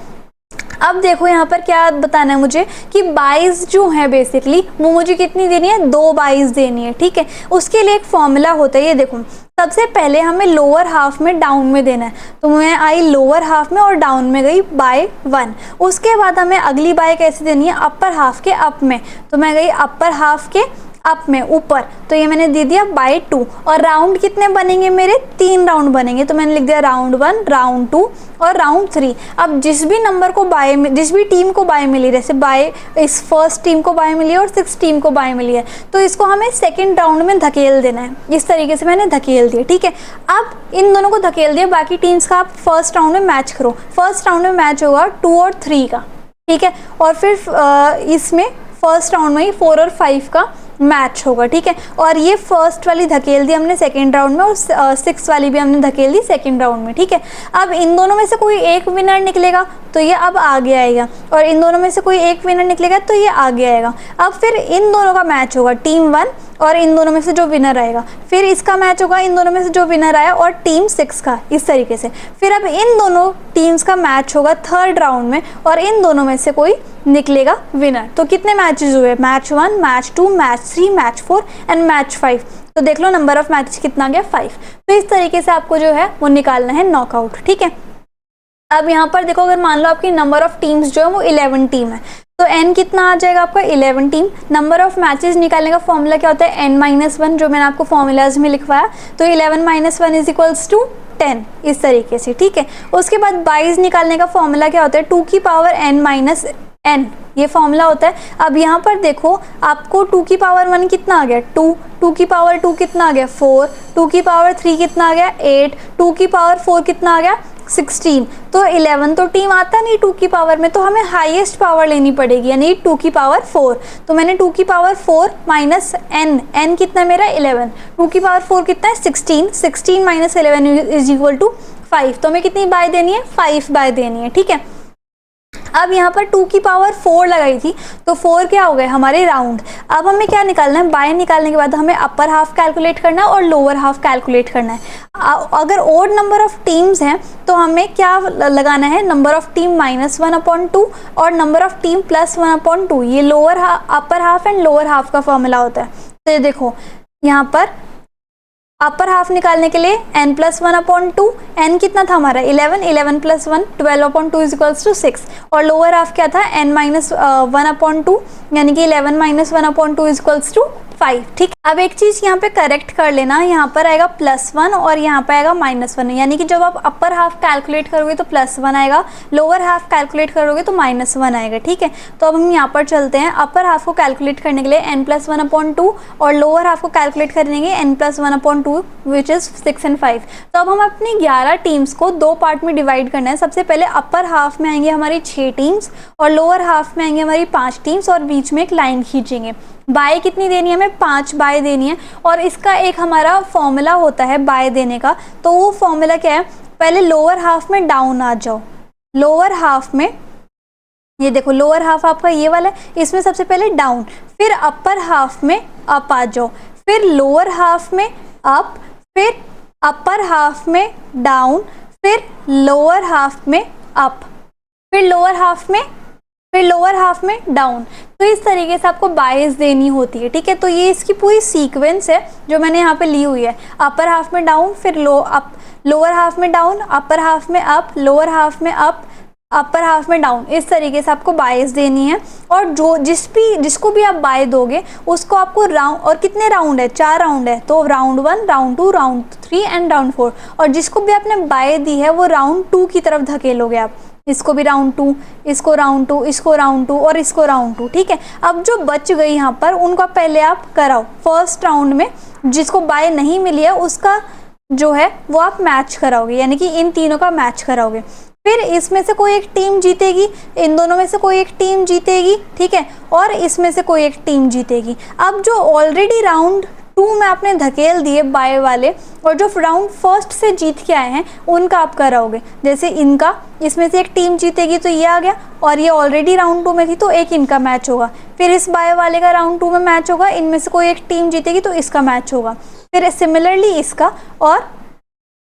अब देखो यहाँ पर क्या बताना है मुझे कि बाइज जो है बेसिकली वो मुझे कितनी देनी है, 2 बाइज देनी है, ठीक है। उसके लिए एक फॉर्मूला होता है, ये देखो सबसे पहले हमें लोअर हाफ में डाउन में देना है, तो मैं आई लोअर हाफ में और डाउन में गई बाय 1। उसके बाद हमें अगली बाय कैसे देनी है, अपर हाफ के अप में, तो मैं गई अपर हाफ के अप में ऊपर, तो ये मैंने दे दिया बाय 2। और राउंड कितने बनेंगे मेरे, 3 राउंड बनेंगे, तो मैंने लिख दिया राउंड 1, राउंड 2 और राउंड 3। अब जिस भी नंबर को बाय, जिस भी टीम को बाय मिली, जैसे बाय इस फर्स्ट टीम को बाय मिली है और 6 टीम को बाय मिली है, तो इसको हमें सेकेंड राउंड में धकेल देना है। इस तरीके से मैंने धकेल दिया, ठीक है। अब इन दोनों को धकेल दिया, बाकी टीम्स का आप फर्स्ट राउंड में मैच करो। फर्स्ट राउंड में मैच होगा 2 और 3 का, ठीक है, और फिर इसमें फर्स्ट राउंड में ही 4 और 5 का मैच होगा, ठीक है। और ये फर्स्ट वाली धकेल दी हमने सेकेंड राउंड में और 6 वाली भी हमने धकेल दी सेकेंड राउंड में, ठीक है। अब इन दोनों में से कोई एक विनर निकलेगा तो ये अब आगे आएगा, और इन दोनों में से कोई एक विनर निकलेगा तो ये आगे आएगा। अब फिर इन दोनों का मैच होगा टीम 1 और इन दोनों में से जो विनर आएगा, फिर इसका मैच होगा इन दोनों में से जो विनर आया और टीम 6 का, इस तरीके से। फिर अब इन दोनों टीम्स का मैच होगा थर्ड राउंड में और इन दोनों में से कोई निकलेगा विनर। तो कितने मैचेस हुए, match 1, match 2, match 3, match 4 and match 5। तो देख लो नंबर ऑफ मैचेस कितना गया, 5। तो इस तरीके से आपको जो है वो निकालना है नॉकआउट, ठीक है। अब यहाँ पर देखो, अगर मान लो आपकी नंबर ऑफ टीम्स जो है वो 11 टीम है, तो n कितना आ जाएगा आपका 11 टीम। नंबर ऑफ मैचेस निकालने का फॉर्मूला क्या होता है, n-1, जो मैंने आपको फॉर्मूलाज में लिखवाया। तो 11 - 1 इज इक्वल्स टू 10, इस तरीके से, ठीक है। उसके बाद बाइज निकालने का फॉर्मूला क्या होता है, 2 की पावर n - n, ये फॉर्मूला होता है। अब यहाँ पर देखो आपको 2 की पावर 1 कितना आ गया 2, 2 की पावर 2 कितना आ गया 4, 2 की पावर 3 कितना आ गया 8, 2 की पावर 4 कितना आ गया 16। तो 11 तो टीम आता नहीं 2 की पावर में, तो हमें हाईएस्ट पावर लेनी पड़ेगी, यानी 2 की पावर 4। तो मैंने 2 की पावर 4 माइनस n, n कितना है मेरा 11, 2 की पावर 4 कितना है 16, 16 माइनस 11 इज इक्वल टू 5। तो हमें कितनी बाय देनी है, 5 बाय देनी है, ठीक है। अब यहाँ पर 2 की पावर 4 लगाई थी, तो 4 क्या हो गए हमारे राउंड। अब हमें क्या निकालना है, बाय निकालने के बाद हमें अपर हाफ कैलकुलेट करना है और लोअर हाफ कैलकुलेट करना है। अगर ओड नंबर ऑफ टीम्स हैं तो हमें क्या लगाना है, नंबर ऑफ टीम -1/2 और नंबर ऑफ टीम +1/2। ये lower upper half and lower half का फॉर्मूला होता है। तो ये देखो यहाँ पर अपर हाफ निकालने के लिए n+1/2, n कितना था हमारा 11, 11 + 1 12/2 इज इक्वल्स टू 6, और लोअर हाफ क्या था n-1/2, यानी कि 11 - 1/2 इज इक्वल्स टू 5, ठीक। अब एक चीज़ यहाँ पे करेक्ट कर लेना, यहाँ पर आएगा +1 और यहाँ पे आएगा -1, यानी कि जब आप अपर हाफ कैलकुलेट करोगे तो +1 आएगा, लोअर हाफ कैलकुलेट करोगे तो -1 आएगा, ठीक है। तो अब हम यहाँ पर चलते हैं, अपर हाफ को कैलकुलेट करने के लिए n+1/2 और लोअर हाफ को कैलकुलेट करने के लिए n+1/2 विच इज़ 6 and 5। तो अब हम अपनी 11 टीम्स को 2 पार्ट में डिवाइड करना है। सबसे पहले अपर हाफ में आएंगे हमारी 6 टीम्स और लोअर हाफ में आएंगे हमारी 5 टीम्स, और बीच में एक लाइन खींचेंगे। बाय कितनी देनी है, हमें 5 बाय देनी है, और इसका एक हमारा फॉर्मूला होता है बाय देने का। तो वो फॉर्मूला क्या है, पहले लोअर हाफ में डाउन आ जाओ, लोअर हाफ में ये देखो लोअर हाफ आपका ये वाला है, इसमें सबसे पहले डाउन, फिर अपर हाफ में अप आ जाओ, फिर लोअर हाफ में अप, फिर अपर हाफ में डाउन, फिर लोअर हाफ में अप, फिर लोअर हाफ में डाउन। तो इस तरीके से आपको बायस देनी होती है, ठीक है। तो ये इसकी पूरी सीक्वेंस है जो मैंने यहाँ पे ली हुई है, अपर हाफ में डाउन, फिर लोअर हाफ में डाउन, अपर हाफ में अप, लोअर हाफ में अप, अपर हाफ में डाउन, इस तरीके से आपको बायस देनी है। और जो जिसको भी आप बाय दोगे उसको आपको राउंड, और कितने राउंड है, 4 राउंड है, तो round 1, round 2, round 3 and round 4। और जिसको भी आपने बाय दी है वो राउंड 2 की तरफ धकेलोगे आप, इसको भी राउंड 2, इसको राउंड 2, इसको राउंड 2 और इसको राउंड 2, ठीक है। अब जो बच गई यहाँ पर उनको पहले आप कराओ। फर्स्ट राउंड में जिसको बाय नहीं मिली है उसका जो है वो आप मैच कराओगे, यानी कि इन तीनों का मैच कराओगे। फिर इसमें से कोई एक टीम जीतेगी, इन दोनों में से कोई एक टीम जीतेगी, ठीक है, और इसमें से कोई एक टीम जीतेगी। अब जो ऑलरेडी राउंड 2 में आपने धकेल दिए बाय वाले और जो राउंड फर्स्ट से जीत के आए हैं उनका आप कराओगे। जैसे इनका, इसमें से एक टीम जीतेगी तो ये आ गया, और ये ऑलरेडी राउंड 2 में थी तो एक इनका मैच होगा। फिर इस बाय वाले का राउंड 2 में मैच होगा, इनमें से कोई एक टीम जीतेगी तो इसका मैच होगा। फिर सिमिलरली इसका, और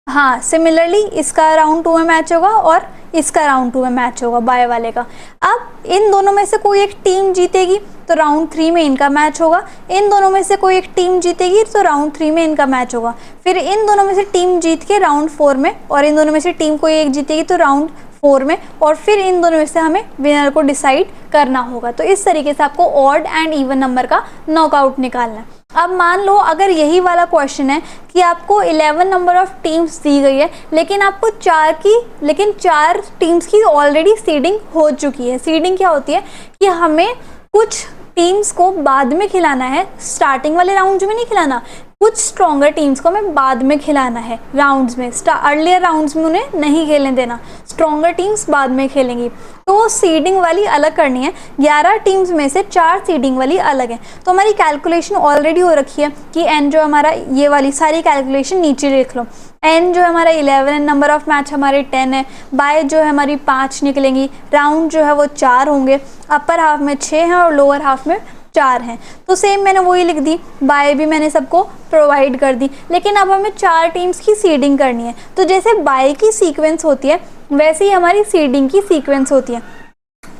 हाँ सिमिलरली इसका राउंड 2 में मैच होगा और इसका राउंड 2 में मैच होगा बाय वाले का। अब इन दोनों में से कोई एक टीम जीतेगी तो राउंड 3 में इनका मैच होगा, इन दोनों में से कोई एक टीम जीतेगी तो राउंड 3 में इनका मैच होगा। फिर इन दोनों में से टीम जीत के राउंड 4 में, और इन दोनों में से टीम कोई एक जीतेगी तो राउंड 4 में, और फिर इन दोनों में से हमें विनर को डिसाइड करना होगा। तो इस तरीके से आपको ऑड एंड इवन नंबर का नॉकआउट निकालना है। अब मान लो अगर यही वाला क्वेश्चन है कि आपको 11 नंबर ऑफ टीम्स दी गई है, लेकिन आपको 4 टीम्स की ऑलरेडी सीडिंग हो चुकी है। सीडिंग क्या होती है कि हमें कुछ टीम्स को बाद में खिलाना है, स्टार्टिंग वाले राउंड्स में नहीं खिलाना, कुछ स्ट्रॉन्गर टीम्स को हमें बाद में खिलाना है राउंड्स में। अर्लियर राउंड्स में उन्हें नहीं खेलने देना, स्ट्रॉन्गर टीम्स बाद में खेलेंगी। तो सीडिंग वाली अलग करनी है। 11 टीम्स में से 4 सीडिंग वाली अलग है। तो हमारी कैलकुलेशन ऑलरेडी हो रखी है कि एन जो हमारा, ये वाली सारी कैलकुलेशन नीचे लिख लो। एन जो है हमारा 11 है, नंबर ऑफ मैच हमारे 10 है, बाय जो है हमारी 5 निकलेंगी, राउंड जो है वो 4 होंगे, अपर हाफ में 6 हैं और लोअर हाफ में 4 हैं। तो सेम मैंने वही लिख दी, बाय भी मैंने सबको प्रोवाइड कर दी। लेकिन अब हमें 4 टीम्स की सीडिंग करनी है। तो जैसे बाय की सीक्वेंस होती है वैसे ही हमारी सीडिंग की सीक्वेंस होती है।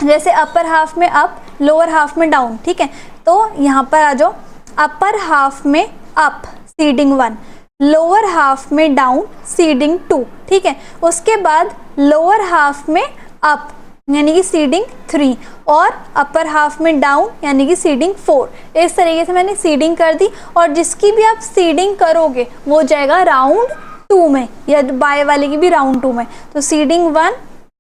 जैसे अपर हाफ में अप, लोअर हाफ में डाउन, ठीक है। तो यहाँ पर आ जाओ, अपर हाफ में अप सीडिंग 1, लोअर हाफ में डाउन सीडिंग 2, ठीक है। उसके बाद लोअर हाफ में अप यानी कि सीडिंग 3 और अपर हाफ में डाउन यानी कि सीडिंग 4। इस तरीके से मैंने सीडिंग कर दी, और जिसकी भी आप सीडिंग करोगे वो जाएगा राउंड 2 में, या बाय वाले की भी राउंड 2 में। तो सीडिंग 1,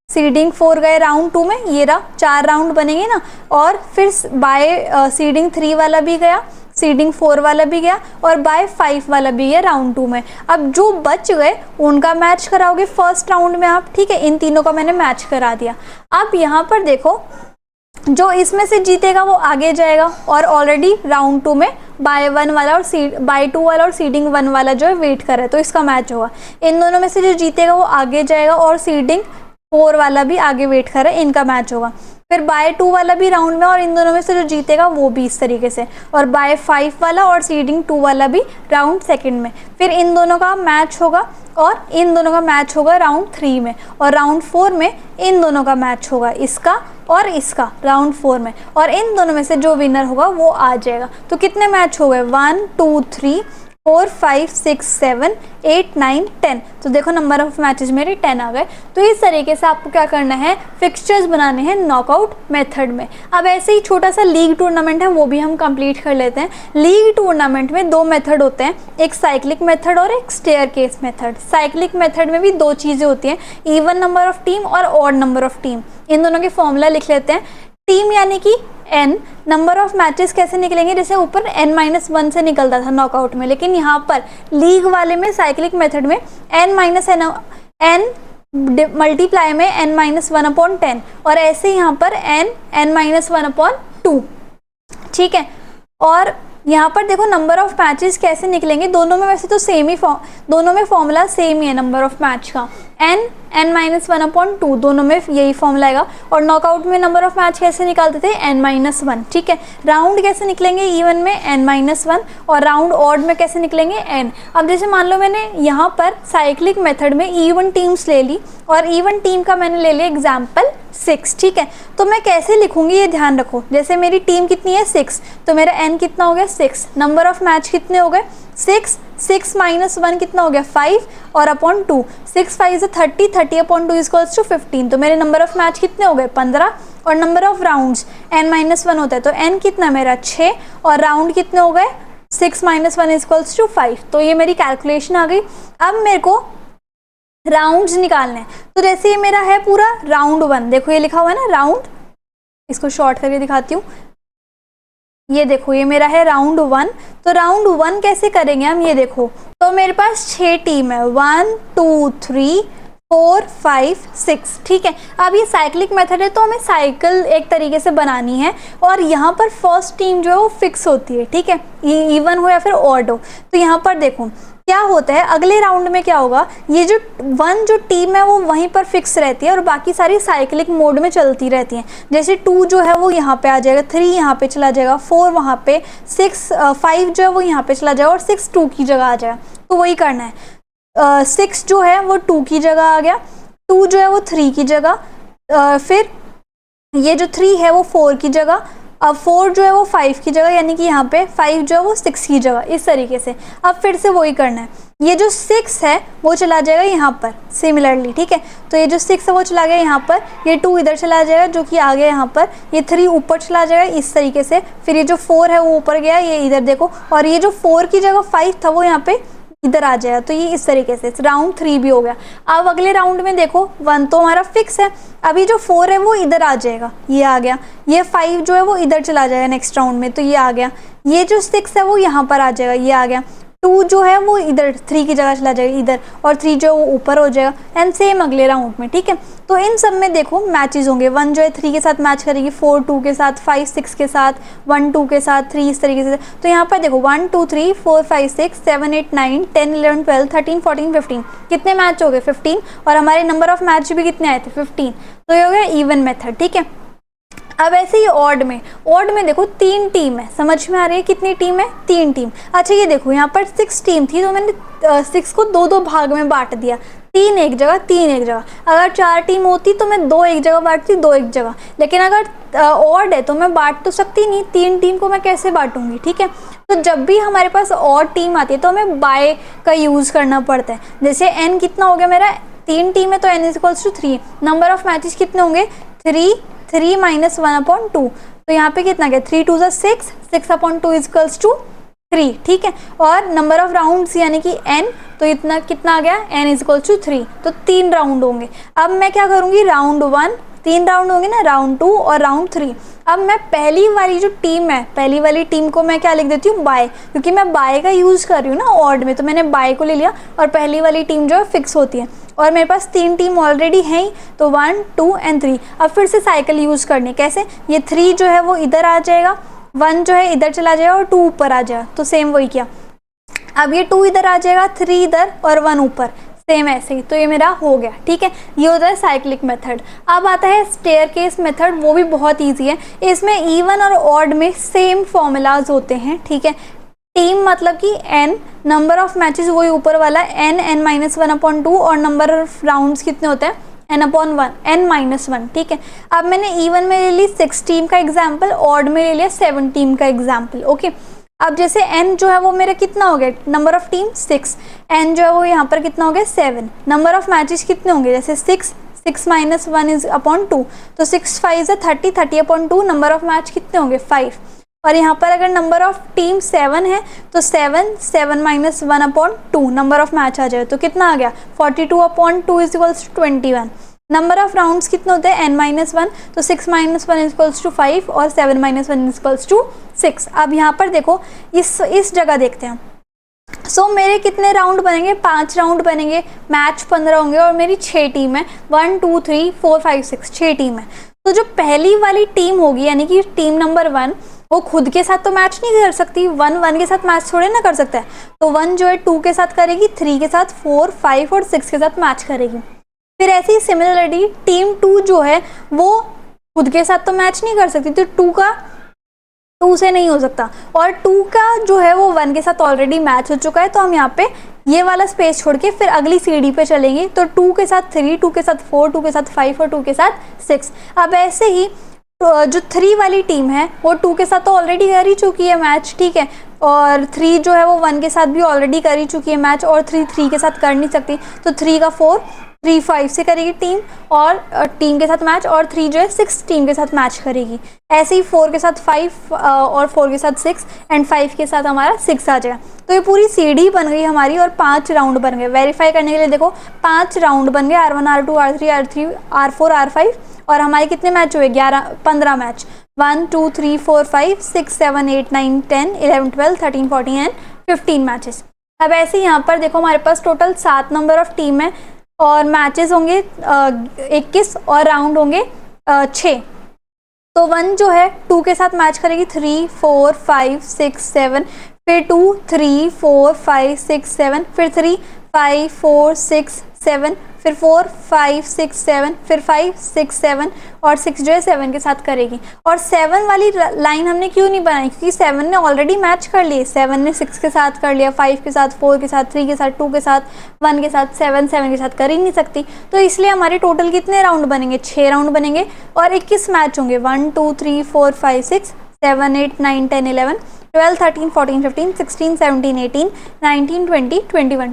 सीडिंग 4 गए राउंड 2 में, ये रहा 4 राउंड बनेंगे ना। और फिर बाय सीडिंग 3 वाला भी गया, सीडिंग 4 वाला भी गया, और बाय 5 वाला भी गया राउंड 2 में। अब जो बच गए उनका मैच कराओगे फर्स्ट राउंड में आप, ठीक है। इन तीनों का मैंने मैच करा दिया। अब यहाँ पर देखो, जो इसमें से जीतेगा वो आगे जाएगा, और ऑलरेडी राउंड 2 में बाय 1 वाला और बाय 2 वाला और सीडिंग 1 वाला जो है वेट कर रहा है, तो इसका मैच होगा। इन दोनों में से जो जीतेगा वो आगे जाएगा, और सीडिंग 4 वाला भी आगे वेट कर रहा है, इनका मैच होगा। फिर बाय 2 वाला भी राउंड में, और इन दोनों में से जो जीतेगा वो भी इस तरीके से, और बाय 5 वाला और सीडिंग 2 वाला भी राउंड सेकंड में। फिर इन दोनों का मैच होगा, और इन दोनों का मैच होगा राउंड 3 में, और राउंड 4 में इन दोनों का मैच होगा, इसका और इसका राउंड 4 में, और इन दोनों में से जो विनर होगा वो आ जाएगा। तो कितने मैच हो गए, 1 2 3 4 5 6 7 8 9 10। तो देखो नंबर ऑफ मैचेस मेरे 10 आ गए। तो इस तरीके से आपको क्या करना है, फिक्सचर्स बनाने हैं नॉकआउट मेथड में। अब ऐसे ही छोटा सा लीग टूर्नामेंट है, वो भी हम कंप्लीट कर लेते हैं। लीग टूर्नामेंट में 2 मेथड होते हैं, एक साइक्लिक मेथड और एक स्टेयरकेस मेथड। साइक्लिक मेथड में भी 2 चीज़ें होती हैं, इवन नंबर ऑफ टीम और ऑड नंबर ऑफ टीम। इन दोनों के फॉर्मूला लिख लेते हैं। टीम यानी कि n, नंबर ऑफ मैचेस कैसे निकलेंगे, जैसे ऊपर n-1 से निकलता था नॉकआउट में, लेकिन यहाँ पर लीग वाले में, साइक्लिक मेथड में n मल्टीप्लाई में n-1/10, और ऐसे यहाँ पर n-1/2, ठीक है। और यहाँ पर देखो नंबर ऑफ मैचेस कैसे निकलेंगे, दोनों में वैसे तो सेम ही दोनों में फॉर्मूला सेम ही है नंबर ऑफ मैच का, n-1/2, दोनों में यही फॉर्मूला आएगा। और नॉकआउट में नंबर ऑफ मैच कैसे निकालते थे, n-1, ठीक है। राउंड कैसे निकलेंगे, इवन में n-1, और राउंड ऑड में कैसे निकलेंगे, n। अब जैसे मान लो मैंने यहाँ पर साइक्लिक मेथड में इवन टीम्स ले ली, और इवन टीम का मैंने ले लिया एग्जाम्पल 6, ठीक है। तो मैं कैसे लिखूंगी ये ध्यान रखो। जैसे मेरी टीम कितनी है 6, तो मेरा n कितना हो गया 6, नंबर ऑफ मैच कितने हो गए 6, 6 माइनस 1 कितना हो गया 5 और अपॉन 2, 6 5 से 30, 30 अपॉन 2 इक्वल्स टू 15। तो मेरे नंबर ऑफ मैच कितने हो गए 15 और number of rounds n minus 1 होता है तो n कितना मेरा 6 और राउंड कितने हो गए 6 माइनस 1 इक्वल्स टू 5। तो ये मेरी कैलकुलेशन आ गई। अब मेरे को राउंड्स निकालने हैं। तो जैसे ये मेरा है पूरा राउंड 1, देखो ये लिखा हुआ है ना राउंड, इसको शॉर्ट करके दिखाती हूँ। ये देखो ये मेरा है राउंड 1। तो राउंड 1 कैसे करेंगे हम, ये देखो। तो मेरे पास 6 टीम है 1 2 3 4 5 6, ठीक है। अब ये साइक्लिक मेथड है तो हमें साइकिल एक तरीके से बनानी है और यहाँ पर फर्स्ट टीम जो है वो फिक्स होती है, ठीक है, ये इवन हो या फिर ऑड हो। तो यहाँ पर देखो क्या होता है, अगले राउंड में क्या होगा, ये जो 1 जो टीम है वो वहीं पर फिक्स रहती है और बाकी सारी साइक्लिक मोड में चलती रहती हैं। जैसे 2 जो है वो यहाँ पे आ जाएगा, 3 यहाँ पे चला जाएगा, 4 वहाँ पे, 5 जो है वो यहाँ पे चला जाएगा और 6 2 की जगह आ जाएगा। तो वही करना है। 6 जो है वो 2 की जगह आ गया, 2 जो है वो 3 की जगह, फिर ये जो 3 है वो 4 की जगह, अब 4 जो है वो 5 की जगह, यानी कि यहाँ पे 5 जो है वो 6 की जगह, इस तरीके से। अब फिर से वही करना है। ये जो 6 है वो चला जाएगा यहाँ पर सिमिलरली, ठीक है। तो ये जो 6 है वो चला गया यहाँ पर, ये 2 इधर चला जाएगा जो कि आ गया यहाँ पर, ये 3 ऊपर चला जाएगा इस तरीके से, फिर ये जो 4 है वो ऊपर गया, ये इधर देखो, और ये जो 4 की जगह 5 था वो यहाँ पे इधर आ जाएगा। तो ये इस तरीके से राउंड 3 भी हो गया। अब अगले राउंड में देखो 1 तो हमारा फिक्स है, अभी जो 4 है वो इधर आ जाएगा, ये आ गया, ये 5 जो है वो इधर चला जाएगा नेक्स्ट राउंड में, तो ये आ गया, ये जो 6 है वो यहाँ पर आ जाएगा, ये आ गया, 2 जो है वो इधर 3 की जगह चला जाएगा इधर, और 3 जो है वो ऊपर हो जाएगा, एंड सेम अगले राउंड में, ठीक है। तो इन सब में देखो मैचेस होंगे, 1 जो है 3 के साथ मैच करेगी, 4 2 के साथ, 5 6 के साथ, 1 2 के साथ, 3 इस तरीके से। तो यहाँ पर देखो 1 2 3 4 5 6 7 8 9 10 11 12 13 14 15, कितने मैच हो गए 15, और हमारे नंबर ऑफ मैच भी कितने आए थे 15। तो ये हो गया इवन मेथड, ठीक है। अब ऐसे ही ऑड में देखो 3 टीम है, समझ में आ रही है कितनी टीम है 3 टीम। अच्छा ये देखो यहाँ पर 6 टीम थी तो मैंने 6 को 2 भाग में बांट दिया, 3 एक जगह 3 एक जगह। अगर 4 टीम होती तो मैं 2 एक जगह बांटती, 2 एक जगह, लेकिन अगर ऑड है तो मैं बांट तो सकती नहीं, 3 टीम को मैं कैसे बांटूंगी, ठीक है। तो जब भी हमारे पास ऑड टीम आती है तो हमें बाय का यूज़ करना पड़ता है। जैसे n कितना हो गया मेरा, 3 टीम है तो n equals to 3, number of matches कितने होंगे 3 माइनस 1 अपॉन 2, तो यहाँ पे कितना गया 3 2 6, 6 अपॉन 2 इक्वल्स टू 3, ठीक है। और नंबर ऑफ राउंड्स यानी कि n, तो इतना कितना आ गया n इक्वल्स टू 3, तो 3 राउंड होंगे। अब मैं क्या करूँगी, राउंड 1 3 राउंड होंगे ना, राउंड 2 और राउंड 3। अब मैं पहली वाली जो टीम है, पहली वाली टीम को मैं क्या लिख देती हूँ बाय, क्योंकि मैं बाय का यूज़ कर रही हूँ ना ऑड में, तो मैंने बाय को ले लिया और पहली वाली टीम जो है फिक्स होती है। और मेरे पास 3 टीम ऑलरेडी हैं ही, तो 1 2 एंड 3। अब फिर से साइकिल यूज़ करनी, कैसे, ये 3 जो है वो इधर आ जाएगा, 1 जो है इधर चला जाएगा और 2 ऊपर आ जाएगा, तो सेम वही किया। अब ये 2 इधर आ जाएगा, 3 इधर और 1 ऊपर, सेम ऐसे ही। तो ये मेरा हो गया, ठीक है। ये होता है साइक्लिक मेथड। अब आता है स्टेयरकेस मेथड, वो भी बहुत ईजी है। इसमें इवन और ऑड में सेम फॉर्मूलाज होते हैं, ठीक है। टीम मतलब कि n, नंबर ऑफ मैचेस वही ऊपर वाला n माइनस 1 अपॉन 2, और नंबर ऑफ राउंड्स कितने होते हैं n अपॉन 1, n माइनस 1, ठीक है। अब मैंने इवन में ले ली 6 टीम का एग्जाम्पल, ऑड में ले लिया 7 टीम का एग्जाम्पल, ओके। अब जैसे n जो है वो मेरा कितना हो गया, नंबर ऑफ टीम 6, n जो है वो यहाँ पर कितना हो गया 7, नंबर ऑफ मैचेस कितने होंगे, जैसे 6 माइनस 1 इज अपॉन 2, तो 6 5 है 30, 30 अपॉन 2, नंबर ऑफ मैच कितने होंगे 5। और यहाँ पर अगर नंबर ऑफ टीम 7 है तो 7 minus 1 upon 2, number of match आ जाए तो कितना आ गया 42 upon 2 is equals to 21। Number of rounds कितने होते हैं n माइनस 1, तो 6 माइनस 1 इज इक्वल्स टू 5 और 7 माइनस 1 इज इक्वल्स टू 6। अब यहाँ पर देखो इस जगह देखते हैं। सो मेरे कितने राउंड बनेंगे, 5 राउंड बनेंगे, मैच 15 होंगे और मेरी 6 टीम है, 1 2 3 4 5 6, 6 टीम है। तो जो पहली वाली टीम होगी यानी कि टीम नंबर 1, वो खुद के साथ तो मैच नहीं कर सकती, 1 के साथ मैच थोड़े ना कर सकता है। तो 1 जो है 2 के साथ करेगी, 3 के साथ, 4 5 और 6 के साथ मैच करेगी। फिर ऐसे ही सिमिलरली टीम 2 जो है वो खुद के साथ तो मैच नहीं कर सकती, तो 2 से नहीं हो सकता, और 2 का जो है वो 1 के साथ ऑलरेडी मैच हो चुका है। तो हम यहाँ पे ये वाला स्पेस छोड़ के फिर अगली सीढ़ी पे चलेंगे, तो 2 के साथ 3, 2 के साथ 4, 2 के साथ 5 और 2 के साथ 6। अब ऐसे ही जो 3 वाली टीम है वो 2 के साथ तो ऑलरेडी कर ही चुकी है मैच, ठीक है। और 3 जो है वो 1 के साथ भी ऑलरेडी कर ही चुकी है मैच, और 3 के साथ कर नहीं सकती, तो 3 का 4, 3 5 से करेगी टीम और टीम के साथ मैच, और 3 जो है 6 टीम के साथ मैच करेगी। ऐसे ही 4 के साथ 5 और 4 के साथ 6 एंड 5 के साथ हमारा 6 आ जाएगा। तो ये पूरी सीढ़ी बन गई हमारी और 5 राउंड बन गए। वेरीफाई करने के लिए देखो 5 राउंड बन गए, R1 R2 R3 R4 R5, और हमारे कितने मैच हुए? 15 मैच। 1 2 3 4 5 6 7 8 9 10 11 12 13 14 and 15 matches. अब ऐसे यहाँ पर देखो हमारे पास टोटल 7 नंबर ऑफ टीम है और मैचेस होंगे 21 और राउंड होंगे 6। तो 1 जो है 2 के साथ मैच करेगी, 3 4 5 6 7, फिर 2 3 4 5 6 7, फिर 3 5 4 6 7, फिर 4 5 6 7, फिर 5 6 7 और 6 जो है 7 के साथ करेगी। और 7 वाली लाइन हमने क्यों नहीं बनाई? क्योंकि 7 ने ऑलरेडी मैच कर लिए। 7 ने 6 के साथ कर लिया, 5 के साथ, 4 के साथ, 3 के साथ, 2 के साथ, 1 के साथ, 7 के साथ कर ही नहीं सकती। तो इसलिए हमारे टोटल कितने राउंड बनेंगे? 6 राउंड बनेंगे और 21 मैच होंगे। 1 2 3 4 5 6 7 8 9 10 11 12 13 14 15 16 17 18 19 20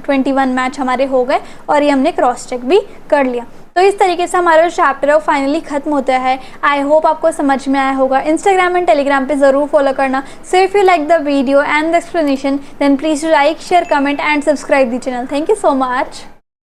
21 मैच हमारे हो गए और ये हमने क्रॉस चेक भी कर लिया। तो इस तरीके से हमारा जो चैप्टर है वो फाइनली खत्म होता है। आई होप आपको समझ में आया होगा। इंस्टाग्राम एंड टेलीग्राम पे ज़रूर फॉलो करना। So if you like the video and the explanation then please like share comment and subscribe the channel. Thank you so much.